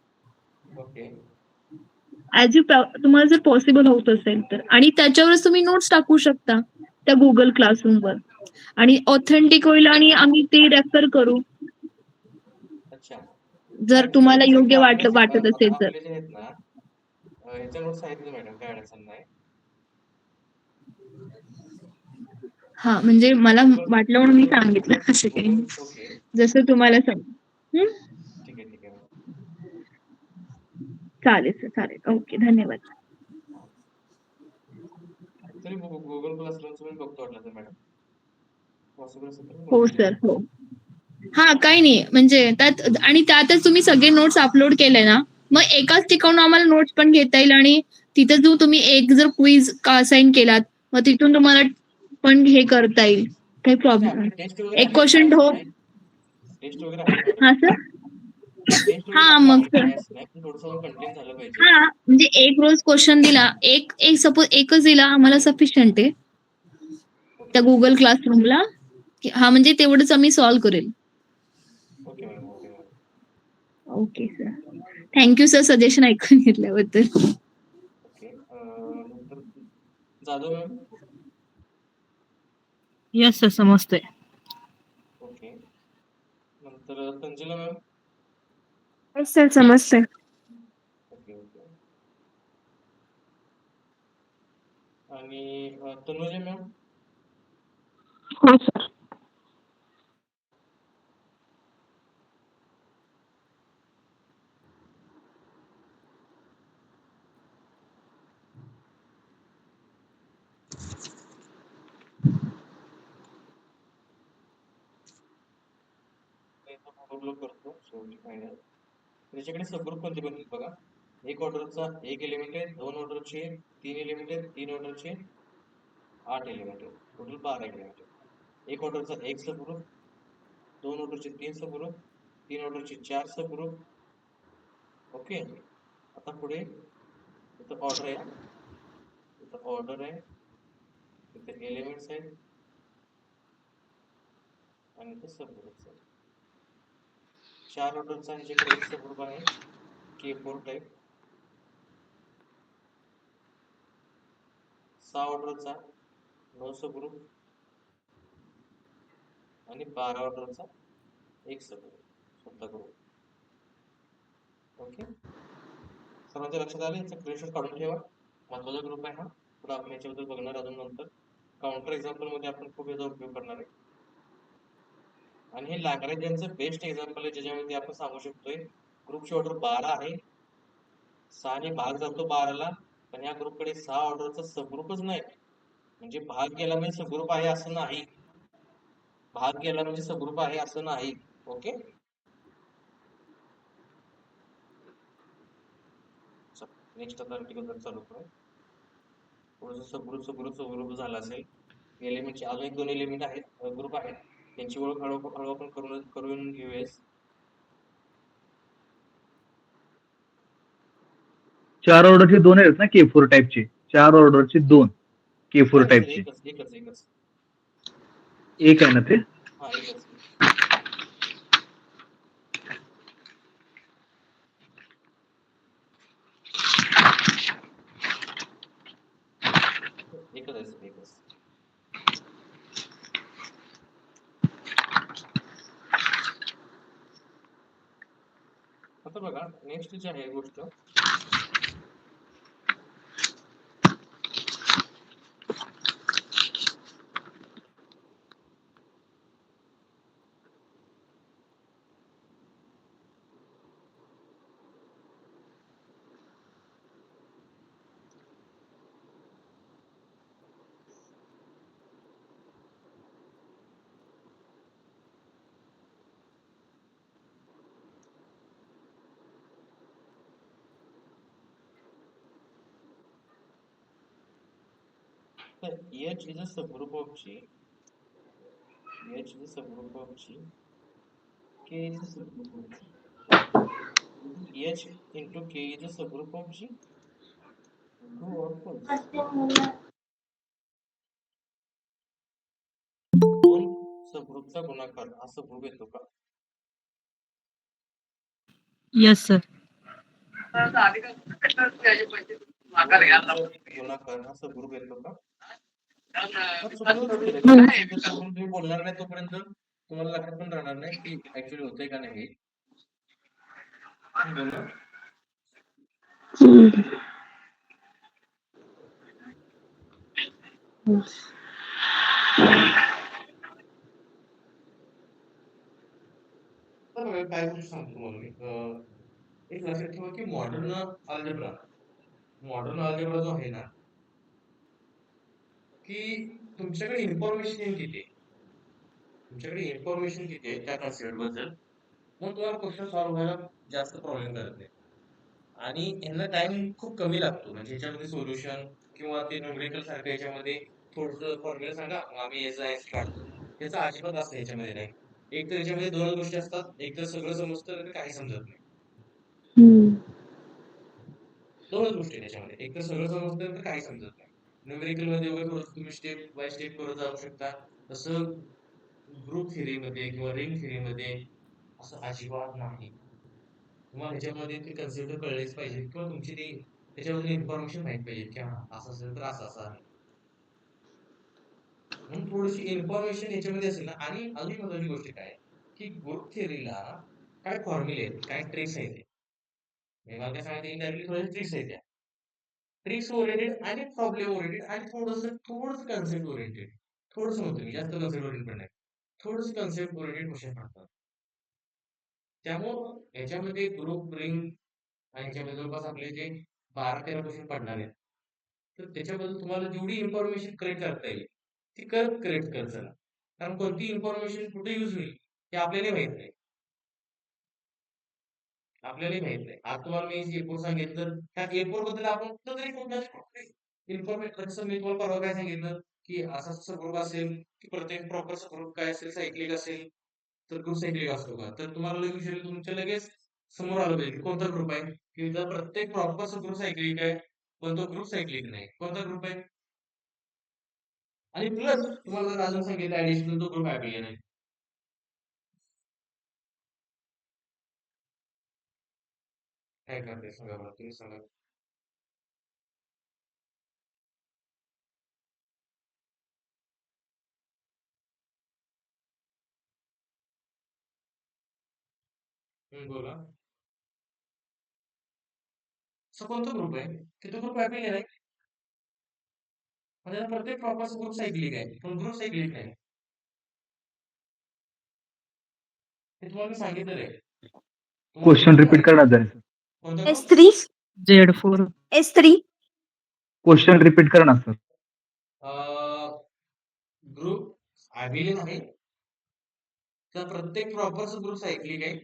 ओके. ॲज यू तुम्हाला जर पॉसिबल होत असेल तर, आणि त्याच्यावरच तुम्ही नोट्स टाकू शकता त्या गुगल क्लासरूमवर, आणि ऑथेंटिक होईल आणि आम्ही ते रेफर करू अच्छा. जर ऍक्च्युली तुम्हाला कसं आहे की योग्य आपल्या वाटत असेल तर. आपले जे आहेत ना, याच्या नोट्स आहेत ना मॅडम, काय अडचण नाही. हा म्हणजे मला गुगल वाटलं म्हणून मी सांगितलं असं काही. Google okay. जसं तुम्हाला हं? ठीक आहे ठीक आहे. चालेल सर, चालेल. ओके, धन्यवाद. ऍक्च्युली गुगल क्लासरूमचं मी बघतो वाटलं तर मॅडम, पॉसिबल असेल तर मी हो बघतो. सर, हो. हा काही नाही, म्हणजे त्यात आणि त्यातच तुम्ही सगळे नोट्स अपलोड केले ना, मग हं. एकाच ठिकाणून आम्हाला नोट्स पण घेता येईल, आणि तिथे जो तुम्ही एक जर क्विज असाइन केलात, मग तिथून तुम्हाला पण हे करता येईल. काही नाही प्रॉब्लेम आपली नाही. टेस्ट वगैरे एक आहेत ना क्वेश्चन हो. आपली, टेस्ट वगैरे आहे ना मॅडम. हा सर. टेस्ट वगैरे हा आपलं मग आहे, सर. नाही असं नाही, पण थोडंसं कंटेंट झालं पाहिजे. हा म्हणजे एक रोज क्वेश्चन दिला, एक एक सपोज एकच दिला आम्हाला सफिशियंट आहे ओके त्या गुगल क्लासरूमला. हा म्हणजे तेवढंच आम्ही सॉल्व्ह करेल. Okay madam. Okay madam. Okay sir. Thank you sir, suggestion ऐकून घेतल्याबद्दल. ओके. नंतर जाधव मॅम? येस सर समजतंय. ओके. नंतर तंजिला मॅम? सर समजतंय. Okay okay. आणि तनुजा मॅम? हो सर. ओव्हरफ्लो करतो शेवटी फायनल. त्याच्याकडे सबग्रुप कोणते कोणते बघा. एक ऑर्डरचा एक एलिमेंट आहे, 2 ऑर्डरचे 3 एलिमेंट आहेत, 3 ऑर्डरचे 8 एलिमेंट आहेत, टोटल 12 एलिमेंट आहेत. एक ऑर्डरचा एक सबग्रुप, 2 ऑर्डरचे 3 सबग्रुप, 3 ऑर्डरचे 4 सबग्रुप. ओके. आता पुढे इथं ऑर्डर आहे, इथं ऑर्डर आहे, इथे एलिमेंट्स आहेत आणि इथे सबग्रुप्स आहेत. 4 ऑर्डरचा ह्याच्याकडे एक सबग्रुप आहे K4 टाईप. 6 ऑर्डरचा 9 सबग्रुप आणि 12 ऑर्डरचा एक सबग्रुप स्वतः ग्रुप. ओके. सर्वांच्या लक्षात आलं? याचा स्क्रीनशॉट काढून ठेवा. महत्वाचा ग्रुप आहे हा. पुढे आपण याच्याबद्दल बघणार अजून नंतर. काउंटर एक्झाम्पल मध्ये आपण खूप याचा उपयोग करणार आहे. आणि हे लॅग्रेंजचं बेस्ट एक्झाम्पल आहे ज्याच्यामध्ये आपण सांगू शकतोय ग्रुपची ऑर्डर 12 आहे, 6 ने भाग जातो 12ला, पण या ग्रुपकडे 6 ऑर्डरचा सबग्रुपच नाही. म्हणजे भाग गेला म्हणजे सबग्रुप आहे असं नाही. भाग गेला म्हणजे सबग्रुप आहे असं नाही. ओके. नेक्स्ट आता आर्टिकल चालू करू. थोडंसं सबग्रुप झाला असेल. एलिमेंटचे अजून एक 2 एलिमेंट आहेत, ग्रुप आहेत, त्यांची ओळख हळूहळू आपण करून घेऊया. 4 ऑर्डरचे 2 आहेत ना K4 टाईपचे, 4 ऑर्डरचे 2 K4 टाईपचे. एकच एक आहे ना ते? हा एकच. एकच आहे सर, एकच. आता बघा नेक्स्ट जी आहे गोष्ट, तर H is a subgroup of G. H is a subgroup of G. K is a subgroup of G. H into K is a subgroup of G. True or false? दोन सबग्रुपचा गुणाकार हा subgroup येतो का? Yes sir. गुणाकार हा subgroup येतो का? तुम्ही बोलणार नाही तोपर्यंत तुम्हाला लक्षात पण राहणार नाही की ऍक्च्युअली होतंय का नाही. बोला. काय गोष्ट सांगतो तुम्हाला मी. एक लक्षात ठेवा की मॉडर्न अल्जेब्रा जो आहे ना, की तुमच्याकडे इन्फॉर्मेशन किती आहे, त्या कन्सेप्ट बद्दल, मग तुम्हाला क्वेश्चन सॉल्व्ह व्हायला जास्त प्रॉब्लेम करत नाही. आणि यांना टाइम खूप कमी लागतो. म्हणजे ह्याच्यामध्ये सोल्युशन किंवा ते न्यूमेरिकल सारखं ह्याच्यामध्ये थोडंसं फॉर्म्युला सांगा आम्ही याचा काढतो, त्याचा अजिबात असं ह्याच्यामध्ये नाही. एक तर ह्याच्यामध्ये 2 गोष्टी असतात, एक तर सगळं समजतं तर काही समजत नाही. 2च गोष्टी त्याच्यामध्ये, एक तर सगळं समजतं तर काही समजत नाही. न्यूमेरिकल मध्ये वगैरे थोडंसं तुम्ही स्टेप बाय स्टेप करत जाऊ शकता. तसं ग्रुप थिअरीमध्ये किंवा रिंग थिअरीमध्ये असं अजिबात नाही. तुम्हाला ह्याच्यामध्ये ते कन्सेप्ट कळलेच पाहिजे किंवा तुमची ती त्याच्याबद्दल इन्फॉर्मेशन माहित पाहिजे की हा असं असेल तर असं आहे. म्हणून थोडीशी इन्फॉर्मेशन याच्यामध्ये असेल ना. आणि अजून महत्वाची गोष्ट काय की ग्रुप थिअरीला काय फॉर्म्युले आहेत, काय ट्रिक्स आहेत. मला काय सांगितलं डायरेक्टली थोड्या ट्रिक्स आहेत, त्या ट्रिक्स ओरिएंटेड आणि प्रॉब्लेम ओरिएंटेड आणि थोडंसं कन्सेप्ट ओरिएंटेड. थोडंसं म्हणतो मी, जास्त कन्सेप्ट ओरिएंटेड पण नाही, थोडंसं कन्सेप्ट ओरिएंटेड क्वेश्चन पडतात. त्यामुळं याच्यामध्ये ग्रुप रिंग आणि याच्यामध्ये जवळपास आपले जे 12-13 क्वेश्चन पडणार आहेत, तर त्याच्याबद्दल तुम्हाला जेवढी इन्फॉर्मेशन कलेक्ट करता येईल ती कलेक्ट करत चला. कारण कोणती इन्फॉर्मेशन कुठे यूज होईल हे आपल्याला माहित नाही. आपल्याला माहित नाही. आता तुम्हाला मी A4 सांगितलं, त्या A4 बद्दल आपण कुठंतरी इन्फॉर्मेशन, जसं मी तुम्हाला परवा काय सांगितलं, की असा सबग्रुप असेल, की प्रत्येक प्रॉपर सबग्रुप काय असेल, सायक्लिक असेल, तर ग्रुप सायक्लिक असतो का? तर तुम्हाला लगेच विचारलं, तुमच्या लगेच समोर आलं पाहिजे, की कोणता ग्रुप आहे? की जर प्रत्येक प्रॉपर सबग्रुप सायक्लिक आहे, पण तो ग्रुप सायक्लिक नाही. कोणता ग्रुप आहे? आणि प्लस तुम्हाला जर अजून सांगितलं ऍडिशनल तो ग्रुप ॲबिलियन आहे. काय करते सांगा बरं, तुम्ही सांगा. बोला. असा कोणता ग्रुप आहे की तो ग्रुप ॲबिलियन आहे? म्हणजे प्रत्येक प्रॉपर ग्रुप सायक्लिक आहे, पण ग्रुप सायक्लिक नाही. हे तुम्हाला मी सांगितलेलं आहे. क्वेश्चन रिपीट करणार जरा कोणता group? S3 Z4 S3 question repeat करणार सर. ग्रुप ॲबिलियन आहे, तर प्रत्येक प्रॉपर ग्रुप सायक्लिक आहे,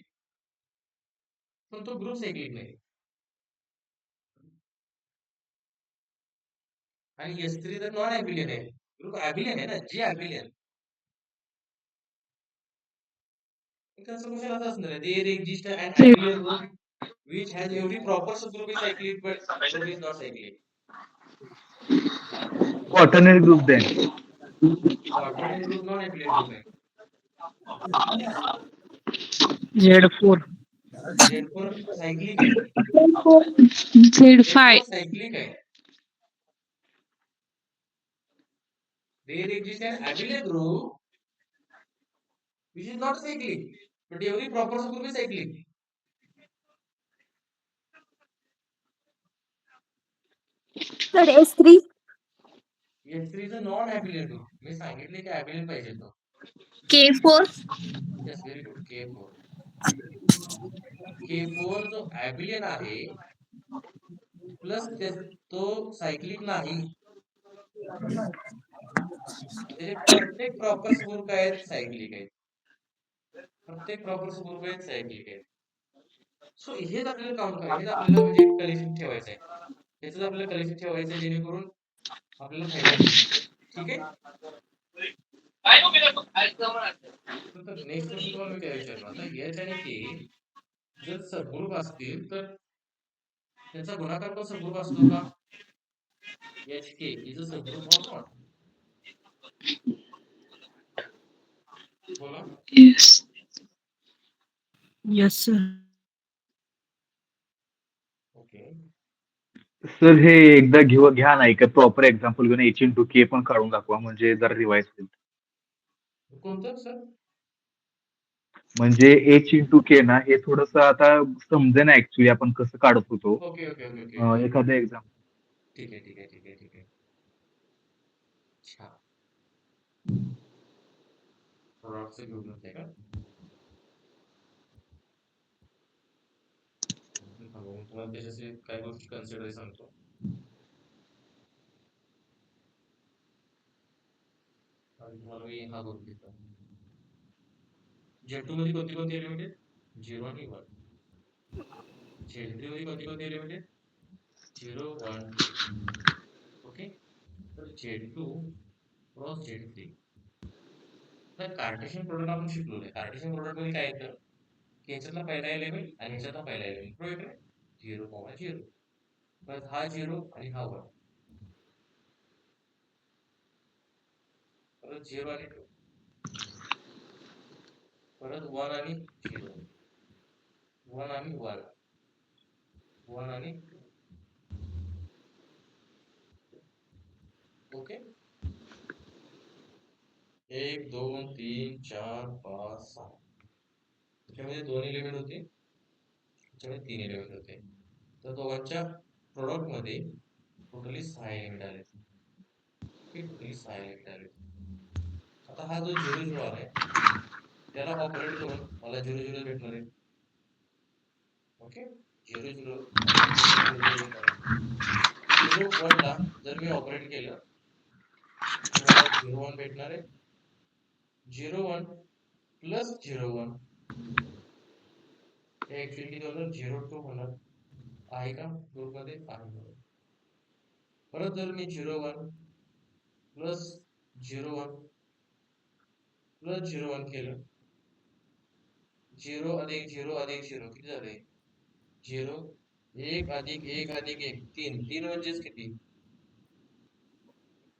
पण तो ग्रुप सायक्लिक नाही. आणि S3 तर नॉन ॲबिलियन आहे. ग्रुप ॲबिलियन आहे ना, जी ॲबिलियन. कसं क्वेश्चन असं असणार आहे, there exist an abelian group which has every proper subgroup is cyclic but group is not cyclic. Quaternary group द्या. Quaternary group non abelian group आहे. Z4 Z4 cyclic आहे. Z5 Z4 cyclic आहे. There exists an abelian group which is not cyclic, but every proper subgroup is cyclic. तर S3 S3 is a non-abelian group. मी सांगितले की abelian पाहिजे तो. K4 Yes, very good. K4. K4 जो abelian आहे plus तो cyclic नाही. त्याचे प्रत्येक प्रॉपर सबग्रुप काय आहेत? सायक्लिक आहेत. प्रत्येक प्रॉपर सबग्रुप आहेत सायक्लिक आहेत. सो हेच आपल्याला काम करायचं, हेच आपल्याला म्हणजे कलेक्शन ठेवायचं आहे. हेच आपल्याला कलेक्शन ठेवायचं आहे, जेणेकरून आपल्याला फायदा होईल. ठीक आहे. तर नेक्स्ट क्वेश्चन तुम्हाला मी काय विचारणार, आता एच आणि के जर सबग्रुप असतील तर त्यांचा गुणाकार पण सबग्रुप असतो का? H K is a subgroup or not? बोला. Yes. Yes sir. Okay. Sir हे एकदा घ्या ना, एक प्रॉपर एक्झाम्पल घेऊन H/K पण काढून दाखवा, म्हणजे जरा रिवाइज होईल. कोणतं सर? म्हणजे H/K ना, हे थोडस आता समजे ना ऍक्च्युली आपण कसं काढत होतो. Okay okay okay okay. एखादं एक्झाम्पल. ठीक आहे ठीक आहे ठीक आहे ठीक आहे. छान. प्रॉडक्टचं घेऊन होते का? तुम्हाला त्याच्याशी काही गोष्टी कन्सिडर सांगतो. आणि तुम्हाला मी हा करून देतो. Z2 मध्ये कोणती कोणती एलिमेंट आहेत? 0 आणि 1. Z3 मध्ये कोणती कोणती एलिमेंट आहेत? 0 1 2. ओके. तर Z2 क्रॉस Z3. तर कार्टेशियन प्रोडक्ट आपण शिकलो आहे. कार्टेशियन प्रोडक्ट मध्ये काय येतं, की ह्याच्यातला पहिला एलिमेंट आणि ह्याच्यातला पहिला एलिमेंट बरोबर आहे. 0, 0. परत हा 0 आणि हा 1. परत 0 आणि 2. परत 1 आणि 0. 1 आणि 1. 1 आणि 2. ओके. 1 2 3 4 5 6. त्याच्यामध्ये 2 एलिमेंट होते, त्याच्यामध्ये 3 एलिमेंट होते. तर दोघांच्या प्रोडक्ट मध्ये टोटली 6 एलिमेंट आले. टोटली 6 एलिमेंट आले. आता हा जो 0 0 आलाय त्याला ऑपरेट करून मला 0 0 भेटणार आहे. ओके. 0 0 ऑपरेट करून मला 0 0 भेटणार आहे. 0 1 ला जर मी ऑपरेट केलं तर मला 0 1 भेटणार आहे. 0 1 प्लस 0 1 हे ऍक्च्युली किती होणार 0 होणार आहे का ग्रुपमध्ये आहे. परत जर मी 0 1 प्लस 0 1 प्लस 0 1 केलं 0 अधिक 0 अधिक 0 किती झाले 0 1 अधिक 1 अधिक 1 3 3 म्हणजेच किती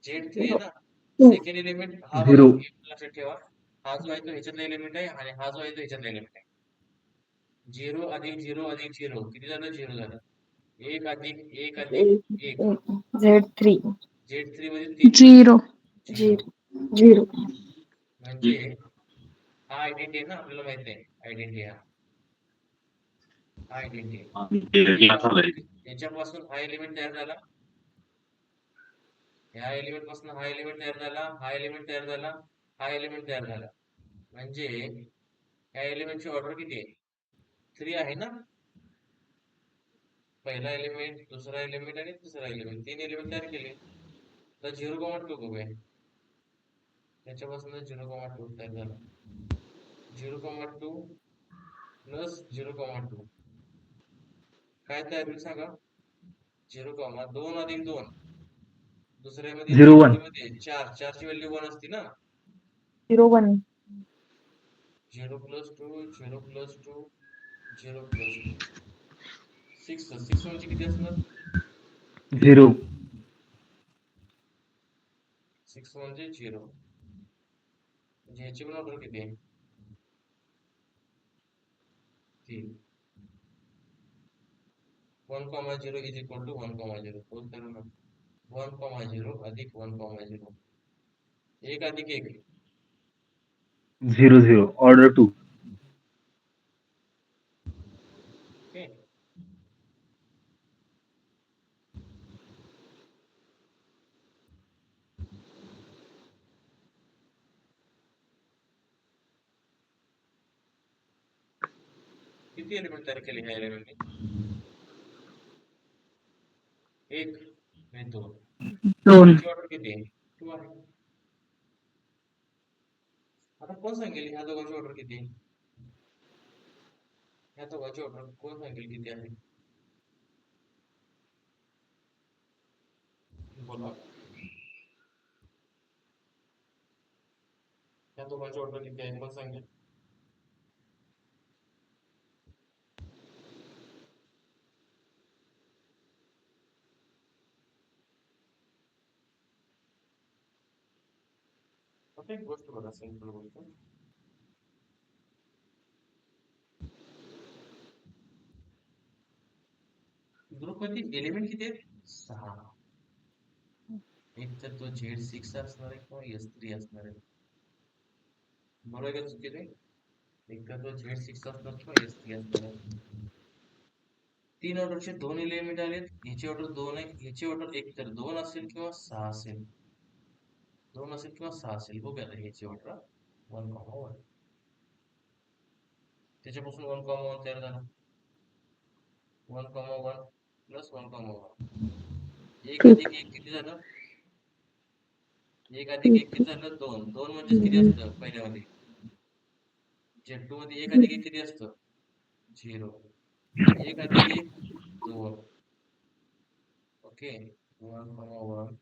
Z3 आहे ना सेकंड एलिमेंट हा बघा 0 लक्षात ठेवा हा जो आहे तो ह्याच्यातला एलिमेंट आहे आणि हा जो आहे तो ह्याच्यातला एलिमेंट आहे 0 अधिक 0 अधिक 0 किती झालं 0 झालं 1 अधिक 1 अधिक 1 Z3 Z3 मध्ये 3 झिरो 0 म्हणजे हा आयडेंटिटी आहे ना आपल्याला माहिती आहे आयडेंटिटी हा आयडेंटिटी याच्यापासून हा एलिमेंट तयार झाला ह्या एलिमेंट पासून हा एलिमेंट तयार झाला हा एलिमेंट तयार झाला हा एलिमेंट तयार झाला म्हणजे या एलिमेंटची ऑर्डर किती आहे 3 आहे ना पहिला एलिमेंट दुसरा एलिमेंट आणि तिसरा एलिमेंट 3 एलिमेंट तयार केले तर 0,2 बघूया त्याच्यापासून 0,2 तयार झाला 0,2 प्लस 0,2 काय तयार होईल सांगा 0,2 अधिक 2 दुसऱ्यामध्ये 0 3 1 मध्ये 4 4 ची व्हॅल्यू 1 असते ना 0 1 0 प्लस 2 0 प्लस 2 0 प्लस 2 6 म्हणजे किती असणार 0 6 म्हणजे 0 म्हणजे ह्याची पण ऑर्डर किती आहे 3 1,0 इज इक्वल टू 1,0 बोलतो ना 1,0 अधिक 1,0 1 अधिक 1 0 0 ऑर्डर 2 ओके किती एलिमेंट तयार केले ह्या एलिमेंटने 1 आणि 2 दोन ह्याची ऑर्डर किती आहे 2 आहे आता कोण सांगेल ह्या दोघांची ऑर्डर किती आहे ह्या दोघांची ऑर्डर कोण सांगेल किती आहे बोला ह्या दोघांची ऑर्डर किती आहे कोण सांगेल आता एक गोष्ट बघा सिंपल गोष्ट ग्रुप मध्ये एलिमेंट किती आहेत 6 एक तर तो Z6 असणार आहे किंवा S3 असणार आहे बरोबर का चुकीचे एक तर तो Z6 असणार किंवा S3 असणार आहे 3 ऑर्डरचे 2 एलिमेंट आलेत ह्याची ऑर्डर 2 आहे ह्याची ऑर्डर एक तर 2 असेल किंवा 6 असेल 2 असेल किंवा 6 असेल बघूया आता ह्याची ऑर्डर 1,1 त्याच्यापासून 1,1 तयार झाला 1,1 प्लस 1,1 1 अधिक 1 किती झालं 1 अधिक 1 किती झालं 2 2 म्हणजेच किती असतं पहिल्यामध्ये Z2 मध्ये 1 अधिक 1 किती असतं 0 1 अधिक 1 2 ओके 1,1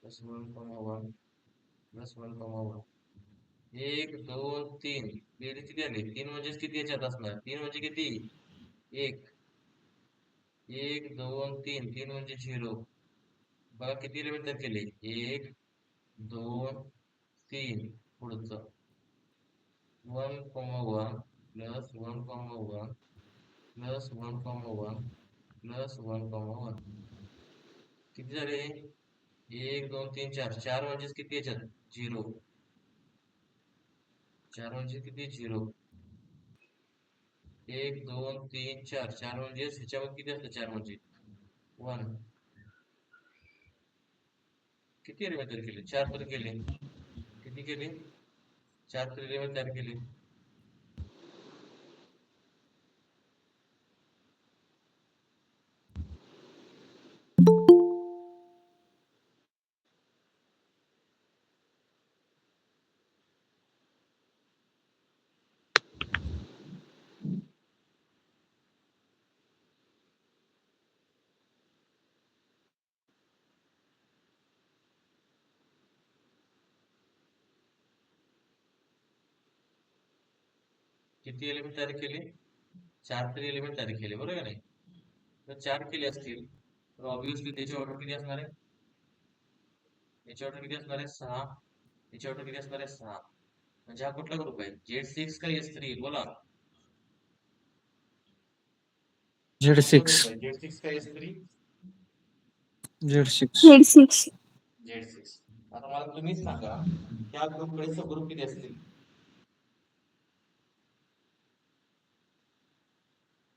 प्लस 1,1 प्लस 1,1 1 2 3 बेरीज किती आली 3 म्हणजेच किती याच्यात असणार 3 म्हणजे किती 1 1 2 3 3 म्हणजे 0 बघा किती एलिमेंट तयार केले 1 2 3 पुढचं 1,1 प्लस 1,1 प्लस 1,1 प्लस 1,1 किती झाले 1 2 3 4 4 म्हणजेच किती याच्यात 0 4 म्हणजे किती 0 1 2 3 4 4 म्हणजे ह्याच्यावर किती असतं 4 म्हणजे 1 किती एलिमेंट तयार केले 4 तर केले किती केले 4 तर एलिमेंट तयार केले किती एलिमेंट तयार केले? 4 तरी एलिमेंट तयार केले, बरोबर का नाही? जर 4 केले असतील तर ऑब्विसली त्याची ऑर्डर किती असणार आहे? याची ऑर्डर किती असणार आहे? 6. याची ऑर्डर किती असणार आहे? 6. म्हणजे हा कुठला ग्रुप आहे? Z6 का S3? बोला. झेड कुठला सिक्स. ग्रुप आहे? Z6 का S3? Z six. Z6. Z6. आता मला तुम्हीच सांगा, त्या ग्रुपकडे सबग्रुप किती असतील?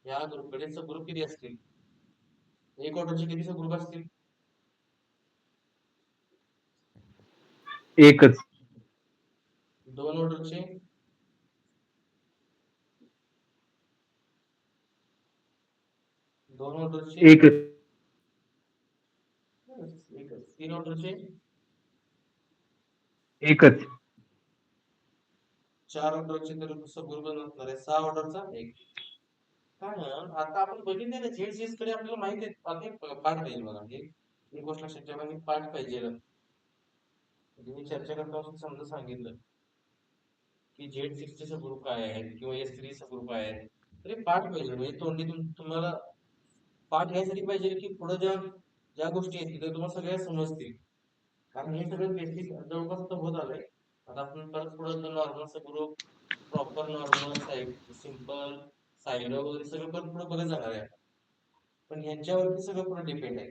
या ग्रुपकडे सबग्रुप किती असतील? एक ऑर्डरचे किती सबग्रुप असतील? एकच. 2 ऑर्डरचे? 2 ऑर्डरचे? एकच. एकच. 3 ऑर्डरचे? एकच. 4 ऑर्डरचे तर सबग्रुप नसणार आहे. 6 ऑर्डरचा एक. कारण आता आपण बघितले ना Z6 कडे आपल्याला माहिती आहे आता एक पाठ पाहिजे बघा. एक गोष्ट लक्षात ठेवा की पाठ पाहिजे. म्हणजे मी चर्चा करता समजा सांगितलं की Z6 चे सबग्रुप काय आहेत किंवा S3 सबग्रुप काय आहेत, तर हे पाठ पाहिजे. म्हणजे तोंडी तुम्हाला पाठ यासाठी पाहिजे की पुढे ज्या गोष्टी आहेत त्या तुम्हाला सगळ्या समजतील. कारण हे सगळं बेसिक जवळपास तर होत आलंय. आता आपण परत पुढे normal subgroup, proper normal, simple, Sylow वगैरे सगळं परत पुढे बघत जाणार आहे. पण ह्यांच्यावरती सगळं पुढे डिपेंड आहे.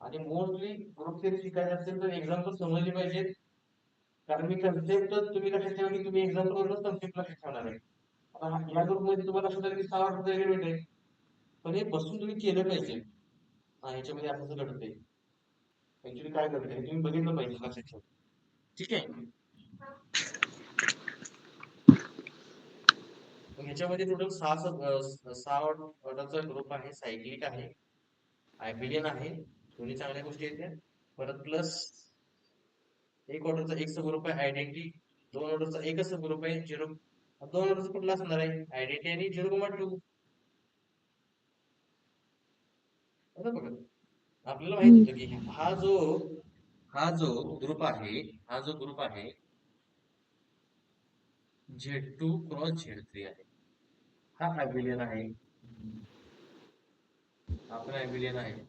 आणि मोस्टली ग्रुप थिअरी शिकायचं असेल तर एक्झाम्पल समजली पाहिजेत. कारण मी कन्सेप्ट तुम्ही लक्षात ठेवा की तुम्ही एक्झाम्पल वरूनच कन्सेप्ट लक्षात ठेवणार आहे. आता या ग्रुपमध्ये तुम्हाला लक्षात आलं की 6 ऑर्डरचा एलिमेंट आहे. पण हे बसून तुम्ही केलं पाहिजे. ह्याच्यामध्ये असं घडतंय. ऍक्च्युली काय घडतंय हे तुम्ही बघितलं पाहिजे लक्षात ठेवा. ठीक आहे. ह्याच्यामध्ये टोटल 6 ऑर्डरचा ग्रुप आहे. सायक्लिक आहे, आयबिलियन आहे. दोन्ही चांगल्या गोष्टी आहेत. परत प्लस एक ऑर्डरचा एक सबग्रुप आहे आयडेंटिटी. 2 ऑर्डरचा एकच सबग्रुप आहे 0. 2 ऑर्डरचा कुठला असणार आहे? आयडेंटिटी आणि 0,2. आता बघा आपल्याला माहित होतं की हा जो ग्रुप आहे Z2 क्रॉस Z3 आहे. हा ॲबिलियन आहे. हा पण ॲबिलियन आहे.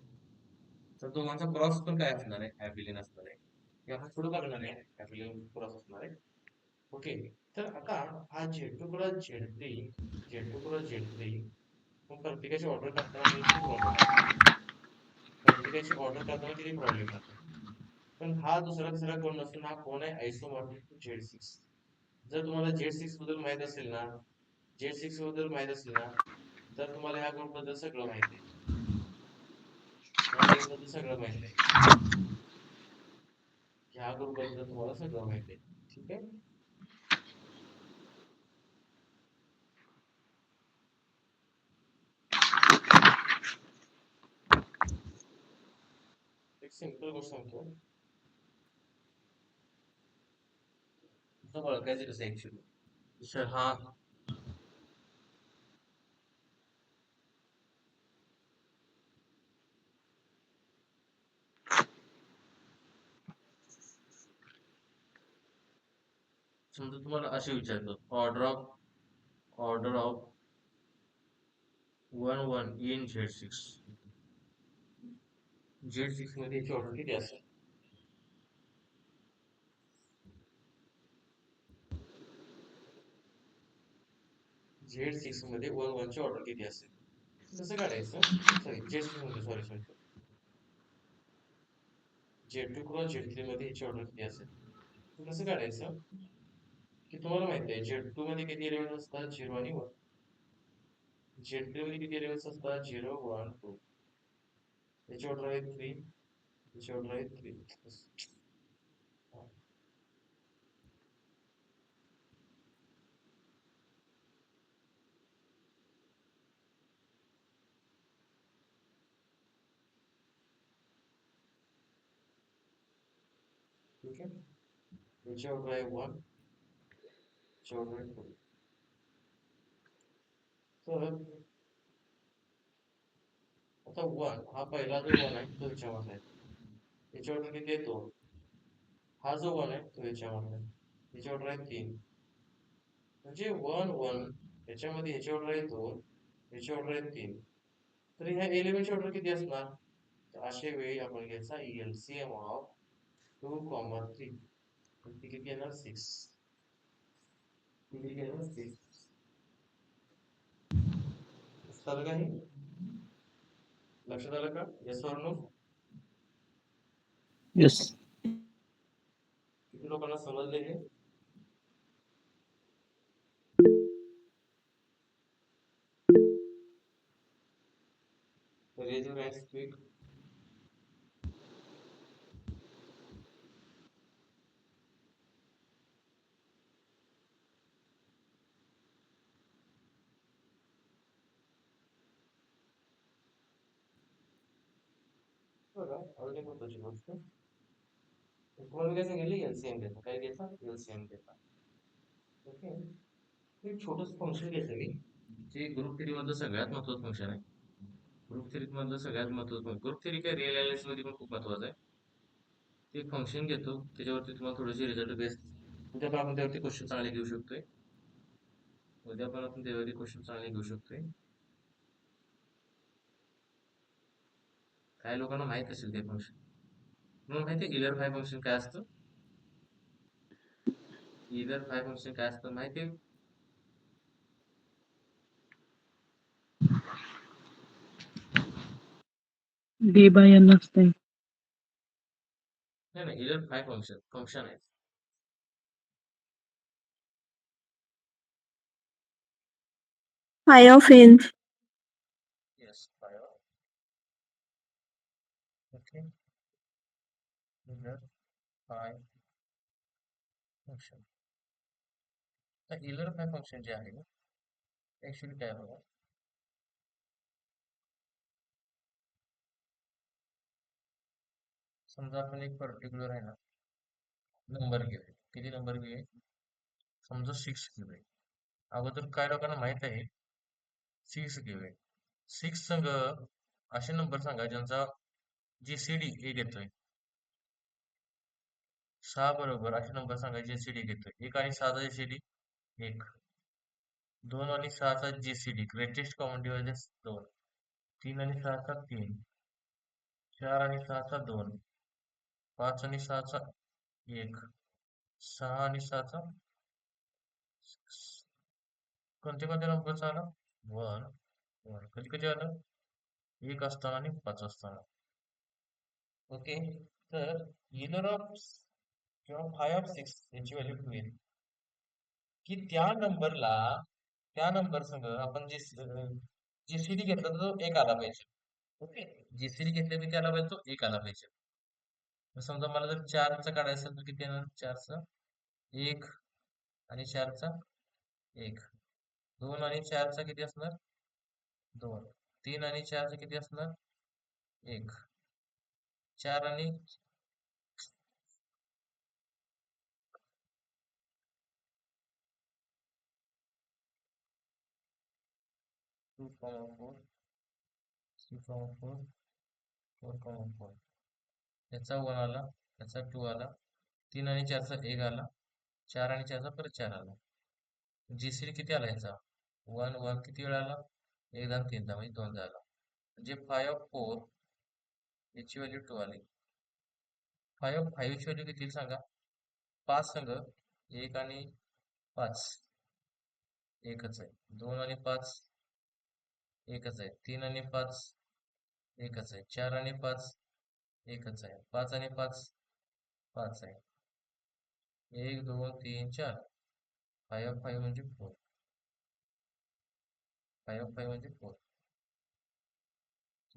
तर दोघांचा क्रॉस पण काय असणार आहे? ॲबिलियन असणार आहे. हे आपण पुढे बघणार आहे. ॲबिलियन क्रॉस असणार आहे. ओके. तर आता हा Z2 क्रॉस Z3 मग प्रत्येकाची ऑर्डर करताना आपल्याला किती प्रॉब्लेम येतात. पण हा दुसरा तिसरा कोण नसून हा कोण आहे? आयसोमॉर्फिक टू Z6. जर तुम्हाला Z6 बद्दल माहित असेल ना, तर तुम्हाला ह्या ग्रुप बद्दल सगळं माहिती आहे. ह्या ग्रुप बद्दल सगळं माहिती आहे. ह्या ग्रुप बद्दल तुम्हाला सगळं माहिती आहे. ठीक आहे. एक सिंपल गोष्ट सांगतो. ओळखायचं कसं ऍक्च्युली हा समजा तुम्हाला असे विचारतो order of 1 1 in Z6. Z6 मध्ये याची ऑर्डर किती असेल? Z6 मध्ये 1 1 ची ऑर्डर किती असेल? कसं काढायचं? Z6 मध्ये सॉरी Z2 क्रॉस Z3 मध्ये याची ऑर्डर किती असेल? कसं काढायचं की तुम्हाला माहिती आहे Z2 मध्ये किती एलिमेंट असतात? 0 आणि 1. Z3 मध्ये किती एलिमेंट्स असतात? 0 1 2. याची ऑर्डर आहे 3. याची ऑर्डर आहे 3. ठीक आहे. याची ऑर्डर आहे 1. याची ऑर्डर आहे 2. तर आता 1 हा पहिला जो 1 आहे तो याच्यामध्ये आहे. याची ऑर्डर किती आहे? 2. हा जो 1 आहे तो याच्यामध्ये आहे. याची ऑर्डर आहे 3. म्हणजे 1 1 याच्यामध्ये ह्याची ऑर्डर आहे 2, ह्याची ऑर्डर आहे 3. तर ह्या एलिमेंटची ऑर्डर किती असणार? तर अशा वेळी आपण घ्यायचा एलसीएम ऑफ 2, 3. ती किती येणार? 6. किती येणार? 6. लक्षात आलं का हे? लक्षात आलं का? Yes or no? येस. किती लोकांना समजले हे? Raise your hands quick. बघा ऑलरेडी महत्वाची गोष्ट. तुम्हाला काय सांगितलं? एलसीएम घ्यायचा. काय घ्यायचा? एलसीएम घ्यायचा. ओके. एक छोटंसं फंक्शन घ्यायचं मी, जे ग्रुप थेरी मधलं सगळ्यात महत्वाचं फंक्शन आहे. ग्रुप थेरी मधलं सगळ्यात महत्वाचं ग्रुप थेरी काय रिअल अनालिसिस मध्ये पण खूप महत्वाचं आहे. ते फंक्शन घेतो, त्याच्यावरती तुम्हाला थोडेसे रिझल्ट बेस्ड उद्या पण आपण त्यावरती क्वेश्चन चांगले घेऊ शकतोय. उद्या पण आपण त्यावरती क्वेश्चन चांगले घेऊ शकतोय. काही लोकांना माहित असेल ते फंक्शन. मग माहिती आहे इलर फाय फंक्शन काय असतं? इलर फाय फंक्शन काय असतं माहिती आहे? डी बाय एन असते. नाही नाही, इलर फाय फंक्शन आहे. Phi of N. Yes, phi of. Okay. Euler phi function. तर इलर फाय फंक्शन जे आहे ऍक्च्युली काय बघा, समजा आपण एक पर्टिक्युलर आहे ना नंबर घेऊया. किती नंबर घेऊया? समजा 6 घेऊया. अगोदर काय लोकांना माहित आहे 6 घेऊया. 6 संग असे नंबर सांगा ज्यांचा जीसीडी 1 येतोय. 6 बरोबर असे नंबर सांगा जीसीडी येतोय. 1 आणि 6 चा जीसीडी 1. 2 आणि 6 चा जीसीडी ग्रेटेस्ट कॉमन डिव्हायजर 2. 3 आणि 6 चा 3. 4 आणि 6 चा 2. 5 आणि 6 चा 1. 6 आणि 6 चा कोणते कोणते नंबर आला? 1 कधी कधी आलं? 1 असताना आणि 5 असताना. ओके. तर इलर ऑफ किंवा फाय ऑफ 6 याची व्हॅल्यू 2 येईल की त्या नंबर संग आपण जे जीसीडी घेतला तर तो 1 आला पाहिजे. ओके. जीसीडी घेतला की त्याला पाहिजे तो 1 आला पाहिजे. समजा मला जर 4चा काढायचा असेल तर किती येणार? 4चा 1 आणि 4चा 1. 2 आणि 4चा किती असणार? 2. 3 आणि 4चा किती असणार? 1. 4 आणि 2, 4, 3, 4, 4, याचा 1 आला, याचा 2 आला, 3 आणि 4चा 1 आला, 4 आणि 4चा परत 4 आला. जीसीडी किती आला याचा? 1 1 किती वेळा आला? 1 आणि 3 म्हणजे 2 झाला. म्हणजे 5 ऑफ 4 याची व्हॅल्यू 2 आली. 5 ऑफ 5 ची व्हॅल्यू किती सांगा? 5 संग 1 आणि 5 एकच आहे. 2 आणि 5 एकच आहे. 3 आणि 5 एकच आहे. 4 आणि 5 एकच आहे. 5 आणि 5 5 आहे. 1 2 3 4. 5 ऑफ 5 म्हणजे 4. 5 ऑफ 5 म्हणजे 4.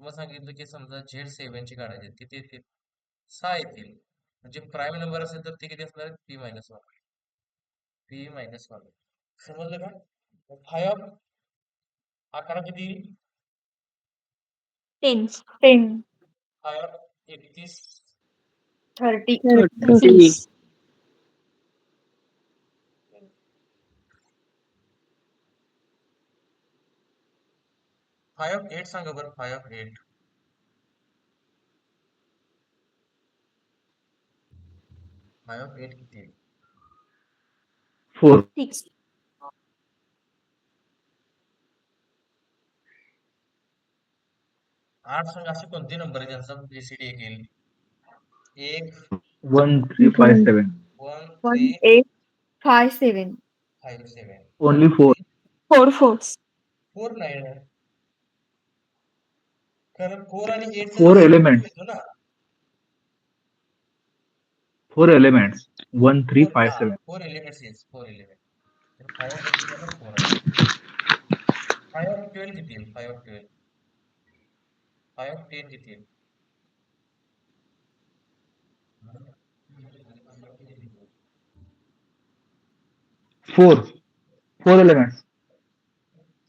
तुम्हाला सांगितलं की समजा Z7 ची काढायची आहेत. किती येतील? 6 येतील. म्हणजे प्राईम नंबर असेल तर ते किती असणार आहे? P-1. P-1. समजलं का? 5 ऑफ 11 किती येईल? 10. 10. 5 ऑफ 31 30. 30. 5 ऑफ 8 सांगा बरं. 5 ऑफ 8. 5 ऑफ 8 किती येईल? 4. 6. 8 संघ असे कोणते नंबर आहे ज्यांचा जीसीडी एक येईल? 1 1357 1 1 3 8 5 7 5 7 ओनली 4 4 4 4 नाही आहे. कारण 4 आणि 8 चा 4 जीसीडी एलिमेंट्स येतो ना. 4 एलिमेंट्स 4 1357 4 एलिमेंट्स येस 4 एलिमेंट. तर 5 बद्दल त्याला 4 आहे. 5 ऑफ 12 किती येईल? 5 ऑफ 12 5 ऑफ 10 किती येईल? 4 एलिमेंट्स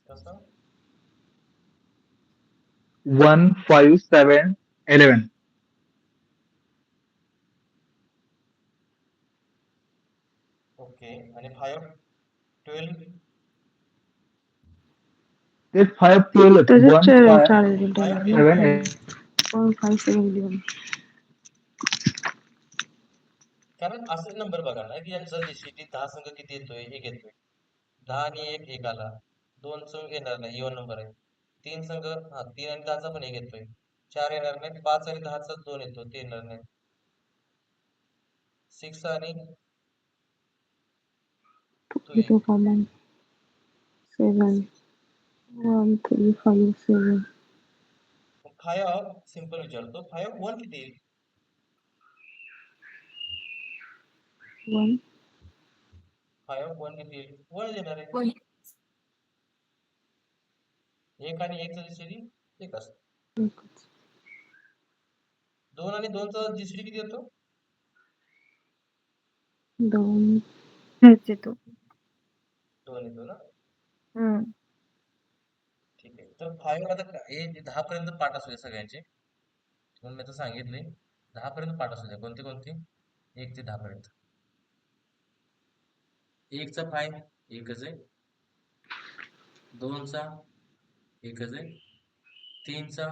कसं? 1 5 7 11 ओके. आणि 5 ऑफ 12 तेच 5 12 त्याच्यात 1 चार 5 चार element 5 ऑफ येणार 11 ना. 5 7 11. कारण असे नंबर बघा ना की यांचा जीसीडी 10 संघ किती येतोय? एक येतोय. 10 आणि 1 1 आला. 2 संघ येणार नाही, इवन नंबर आहे. 3 संघ 3 आणि 10 चा पण 1 येतोय. 4 येणार नाही. 5 आणि 10 चा 2 येतो, ते येणार नाही. 6 आणि 2 2 7 7 1 3 5 7. 5 ऑफ सिंपल विचारतो. 5 ऑफ 1 किती येईल? 1 5 ऑफ 1 किती येईल? 1 येणार आहे. 1 आणि 1 चा जीसीडी एक असतो. 2 आणि 2 चा जीसीडी किती येतो? 2 येतो. 2 येतो ना. हम्म. ठीक आहे. तर 5 आता हे 10 पर्यंत पाठ असू द्या सगळ्यांचे. म्हणून मी आता सांगितले 10 पर्यंत पाठ असू द्या. कोणते कोणते? 1 ते 10 पर्यंत. 1 चा 5 एकच आहे. 2 चा एकच आहे. 3 चा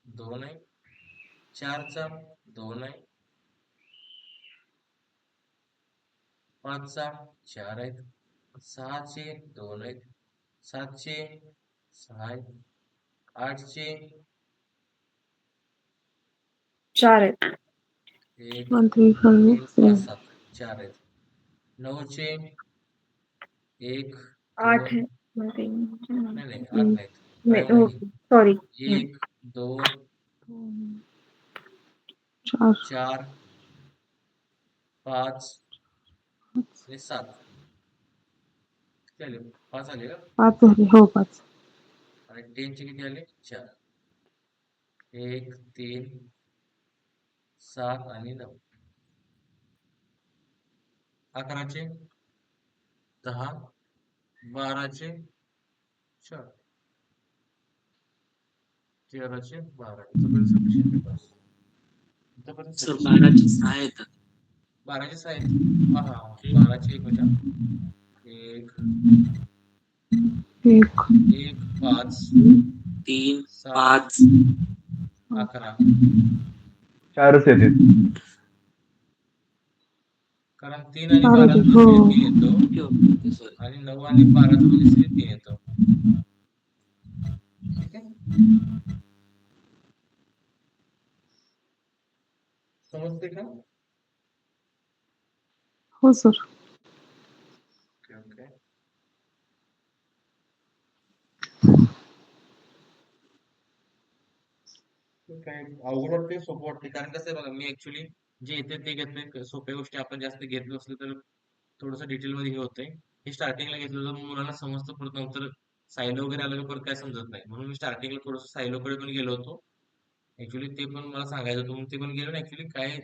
2 आहे. 4 चा 2 आहे. 5 चा 4 आहेत. 6 चे 2 आहेत. 7 चे 6 आहेत. 8 चे 4 आहेत. 1 1 3 5 3 5 7. 7 4 आहेत. 9 चे 1 8 2 आहे. नाही नाही 8 नाहीत. नाही, 5 नाही. सॉरी. 1 2 4 4 5 आणि 7 किती आले? 5 आले का? 5 झाले. हो 5. आणि 10 चे किती आले? 4 1 3 7 आणि 9 11 चे 10 12 चे 4 13 चे 12 इथपर्यंत सफिशियंट आहे बस. इथपर्यंत सर sufficient. 12 चे 6 येतात. 12 चे 6 आहेत. हा हा 12 चे 1 मिनिट. 1 1 1 5 3 7 5 11 4च येते. कारण 3 आणि 12 12 चा हो. जीसीडी 3 येतो ओके सॉरी. आणि 9 आणि 12 चा जीसीडी 3 येतो. ठीक आहे. समजते का? हो सर. Okay okay. काय अवघड वाटते सोपं वाटते कारण कसं आहे बघा मी ऍक्च्युली जे येते ते घेतले सोप्या गोष्टी आपण जास्त घेत नसलो तर थोडंसं डिटेल मध्ये हे होतंय. हे स्टार्टिंगला घेतलं तर मुलांना समजतं परत नंतर सायलो वगैरे आलं की परत काय समजत नाही म्हणून मी स्टार्टिंगला थोडंसं सायलोकडे पण गेलो होतो. ऍक्च्युली ते पण मला सांगायचं होतं म्हणून ते पण गेलो ना ऍक्च्युली काय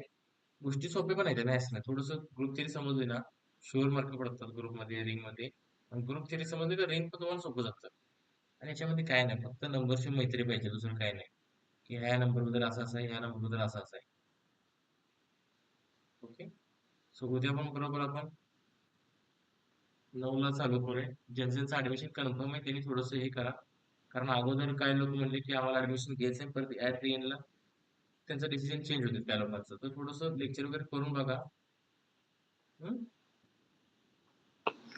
गोष्टी सोप्या पण आहेत नाही असं नाही थोडंसं ग्रुप थिअरी समजली ना शुअर मार्क पडतात ग्रुपमध्ये रिंग मध्ये आणि ग्रुप थिअरी समजली तर रिंग पण तुम्हाला सोपं जातं आणि याच्यामध्ये काय नाही फक्त नंबरची मैत्री पाहिजे दुसरं काय नाही की ह्या नंबर बद्दल असं असं आहे ह्या नंबर बद्दल असं असं आहे. ओके सो उद्या पण बरोबर आपण 9 ला चालू करूया ज्यांचं ऍडमिशन कन्फर्म आहे त्यांनी थोडंसं हे करा कारण अगोदर काय लोक म्हणले की आम्हाला ऍडमिशन घ्यायचंय परत ऍट द एंडला त्यांचं डिसिजन चेंज होते त्या लोकांचं तर थोडंसं लेक्चर वगैरे करून बघा. हम्म?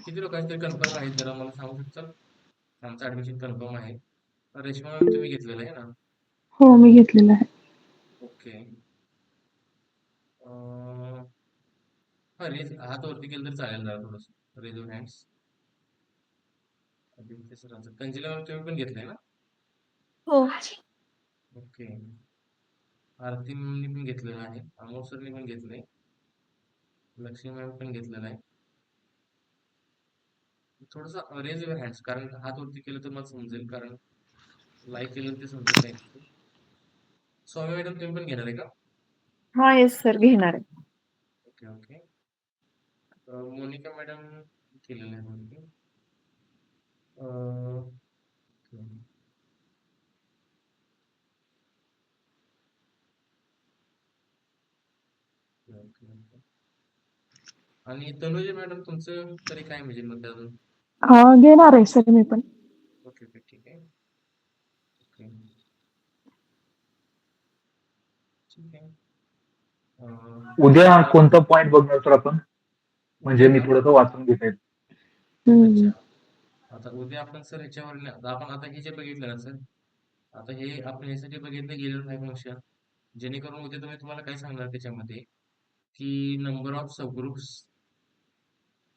किती लोकांचे कन्फर्म आहे जरा मला सांगू शकता आमचं ऍडमिशन कन्फर्म आहे रेश्मा मॅम तुम्ही घेतलेलं आहे ना हो मी घेतलेला आहे. ओके. हा रेज हात वरती केलं तर चालेल जरा थोडस. Raise your hands. आदित्य सरांचं कंजिला मॅम तुम्ही पण घेतलंय ना? हो. ओके. आरती मॅमनी पण घेतलेलं आहे. अमोल सरनी पण घेतलंय. लक्ष्मी मॅम पण घेतलेलं आहे. थोडस रेज युअर हँड्स, कारण हात वरती केलं तर मला समजेल, कारण लाईक केलं तर ते समजत नाही तिथे. स्वामी मॅडम तुम्ही पण घेणार आहे का? हा येस सर घेणार आहे. Okay okay. मोनिका मॅडम केलेलं आहे वरती. ओके. Okay, okay. आणि तनुजा मॅडम तुमचं तरी काय म्हणजे मत अजून? घेणार आहे सर मी पण. ओके ओके ठीक आहे. ओके ठीक आहे. उद्या कोणता पॉइंट बघणार सर आपण? म्हणजे उद्या मी का? थोडंसं वाचून घेता अच्छा. आता उद्या आपण सर ह्याच्यावर आपण आता हे जे बघितलं ना सर, आता हे आपण यासाठी बघितलं गेलेलं नाही फंक्शन, जेणेकरून उद्या तुम्हाला काय सांगणार त्याच्यामध्ये, की नंबर ऑफ सबग्रुप्स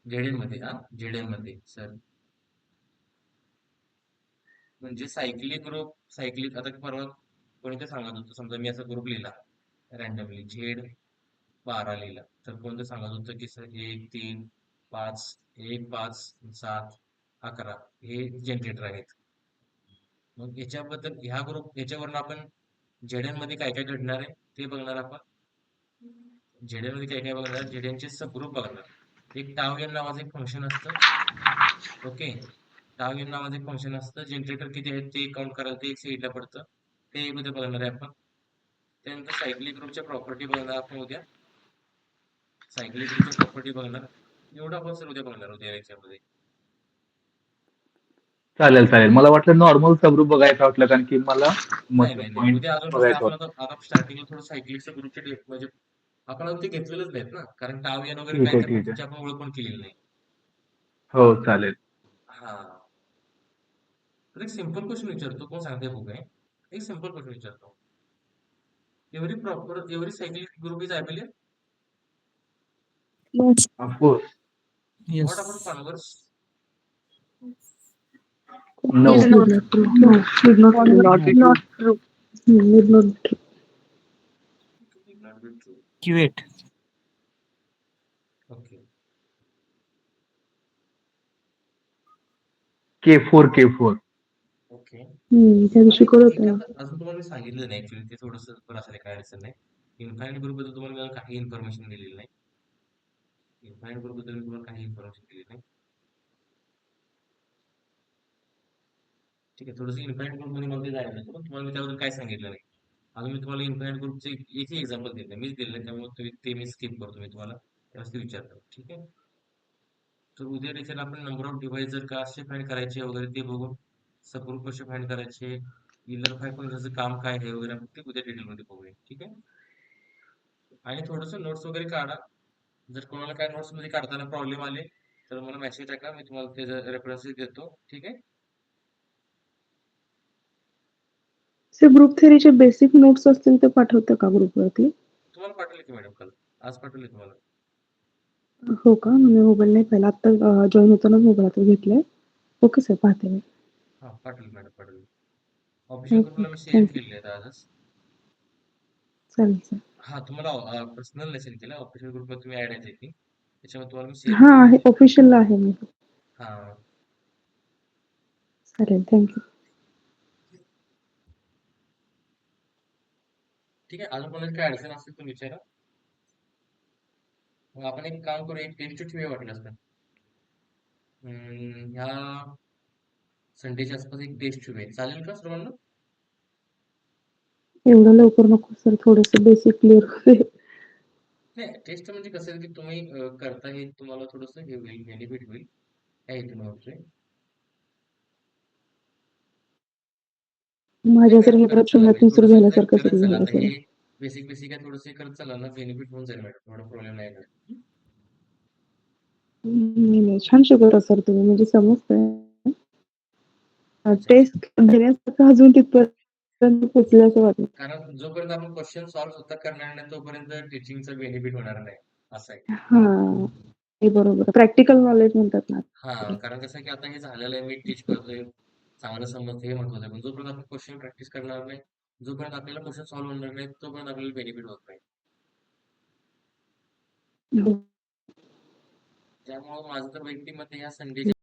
जेडेन मध्ये, जेडेन मध्ये सर, म्हणजे सायक्लिक ग्रुप, सायक्लिक आता परवा कोणीतरी सांगत होतं, समजा मी असा ग्रुप लिहिला रॅन्डमली झेड 12 लिहिला, तर कोणतं सांगत होतं की सर 1 3 5 1 5 7 11 हे जनरेटर आहेत. मग याच्याबद्दल ह्या ग्रुप याच्यावरून आपण जेडेन मध्ये काय काय घडणार आहे ते बघणार आपण. जेडेन मध्ये काय काय बघणार, जेडेनचे सब ग्रुप बघणार. एक टाव नावाचं एक फंक्शन असतं. ओके. टाव नावाचं एक फंक्शन असतं. जनरेटर किती आहेत ते काउंट करायला ते एक साईडला पडतं. ते मध्ये बघणार आहे आपण. त्यानंतर सायक्लिक ग्रुपच्या प्रॉपर्टी बघणार आपण उद्या. सायक्लिक ग्रुपच्या प्रॉपर्टी बघणार. एवढं आपण सर उद्या बघणार उद्या याच्यामध्ये. चालेल चालेल. मला वाटलं नॉर्मल सबग्रुप बघायचं वाटलं, कारण की मला नाही मग नाही नाही, पॉइंट उद्या अजून कसं बघायचं आपण होतं. आता स्टार्टिंगला थोडं सायक्लिकच्या ग्रुपचे म्हणजे आपण अजून ते घेतलेलंच नाहीत ना, कारण टाव वगैरे ठीक काय आहे करतात ठीक आहे. त्याची आपण ओळख पण केलेली नाही. हो चालेल. हा, तर एक सिंपल क्वेश्चन विचारतो, कोण सांगते बघूया. एक सिंपल क्वेश्चन विचारतो. Every cyclic group is abelian. Of course. What Yes. About converse? No. Did not true. No, did not true. Not No. not true. Did not true. Not be true. Q8. Okay. K4. Okay. त्या दिवशी आणि कळत एक आहे. आता अजून तुम्हाला मी सांगितलं नाही ऍक्च्युली, ते थोडंसं बरं असेल, काय अडचण नाही. इन्फायनाईट ग्रुप बद्दल तुम्हाला मी काही इन्फॉर्मेशन दिलेली नाही. इन्फायनाईट ग्रुप बद्दल मी तुम्हाला काही इन्फॉर्मेशन दिली नाही. ठीक आहे, थोडंसं इन्फायनाईट ग्रुप मध्ये मला ते जायला लागतं, पण तुम्हाला मी त्याबद्दल काय सांगितलं नाही. अजून मी तुम्हाला इन्फायनाईट ग्रुपचे एकही एक्झाम्पल दिलं नाही, मीच दिलं नाही, त्यामुळे ते मी स्किप करतो. मी तुम्हाला त्यावेळेस ते विचारतो. ठीक आहे. तर उद्या लेक्चर आपण नंबर ऑफ डिव्हाइस जर कसे फाइंड करायचे वगैरे ते बघून, सबग्रुप कसे फाइंड करायचे, इलर फाय फंक्शनचं काम काय आहे वगैरे आपण ते उद्या डिटेलमध्ये बघूया. ठीक आहे. आणि थोडंसं नोट्स वगैरे काढा. जर कोणाला काय नोट्स मध्ये काढताना प्रॉब्लेम आले तर मला मेसेज टाका, मी तुम्हाला त्याचा रेफरन्सेस देतो. ठीक आहे. ग्रुप थेअरीचे बेसिक नोट्स असतील ते पाठवतं का ग्रुपवरती? तुम्हाला पाठवले की मॅडम काल, आज पाठवले तुम्हाला. हो का? मी मोबाईल नाही पाहिला. आता जॉईन होतानाच मोबाईल आता घेतलाय. ओके सर, पाहते मी. हा पाठवले मॅडम, पाठवले. ऑफिशियल ओके ग्रुपला मी ओके, शेअर थँक्यू. केलेले आहेत आजच. चालेल सर. हा, तुम्हाला पर्सनल मेसेज केला, ऑफिशियल ग्रुपला तुम्ही ऍड आहे की त्याच्यामध्ये तुम्हाला मी शेअर हा केलेलं आहे, आहे. ऑफिशियलला आहे मी. हा चालेल, थँक्यू. ठीक आहे. अजून कोणाची काय अडचण असेल तर विचारा. मग आपण एक काम करू, एक टेस्ट ठेवूया वाटलं असतं. ह्या संडेच्या आसपास एक टेस्ट ठेवूया, चालेल का सर्वांना? एवढं लवकर नको सर, थोडंसं बेसिक क्लिअर होते. नाही, टेस्ट म्हणजे कसं आहे की तुम्ही करता, हे तुम्हाला थोडंसं हे होईल, बेनिफिट होईल. काय हेतून होतोय? नाही माझ्या जर मॅडम, हे करत परत चला, नाही शून्यातून सुरू थोडंसं नाही झाल्यासारखं करत सुरू चला. झालं आता सर. हे बेसिक बेसिक आहे, थोडंसं करत चला ना, बेनिफिट होऊन जाईल मॅडम, थोडा प्रॉब्लेम नाही येणार. नाही नाही, छान शिकवता सर तुम्ही, म्हणजे समजतंय. अच्छा अच्छा. टेस्ट देण्यासारखं अजून तिथपर्यंत पोचल्याचं वाटलं. कारण जोपर्यंत आपण क्वेश्चन सॉल्व्ह स्वतः करणार नाही तोपर्यंत टीचिंगचं बेनिफिट होणार नाही असं आहे. हा हे बरोबर प्रॅक्टिकल नॉलेज म्हणतात ना. हा कारण कसं आहे की आता हे झालेलं आहे, मी टीच करतोय, चांगलं समजतं हे महत्वाचं आहे. पण जोपर्यंत आपण क्वेश्चन प्रॅक्टिस करणार नाही, जोपर्यंत आपल्याला क्वेश्चन सॉल्व्ह होणार नाही, तोपर्यंत आपल्याला बेनिफिट होत नाही. हो. त्यामुळे माझं तर वैयक्तिक मत या संडेच्या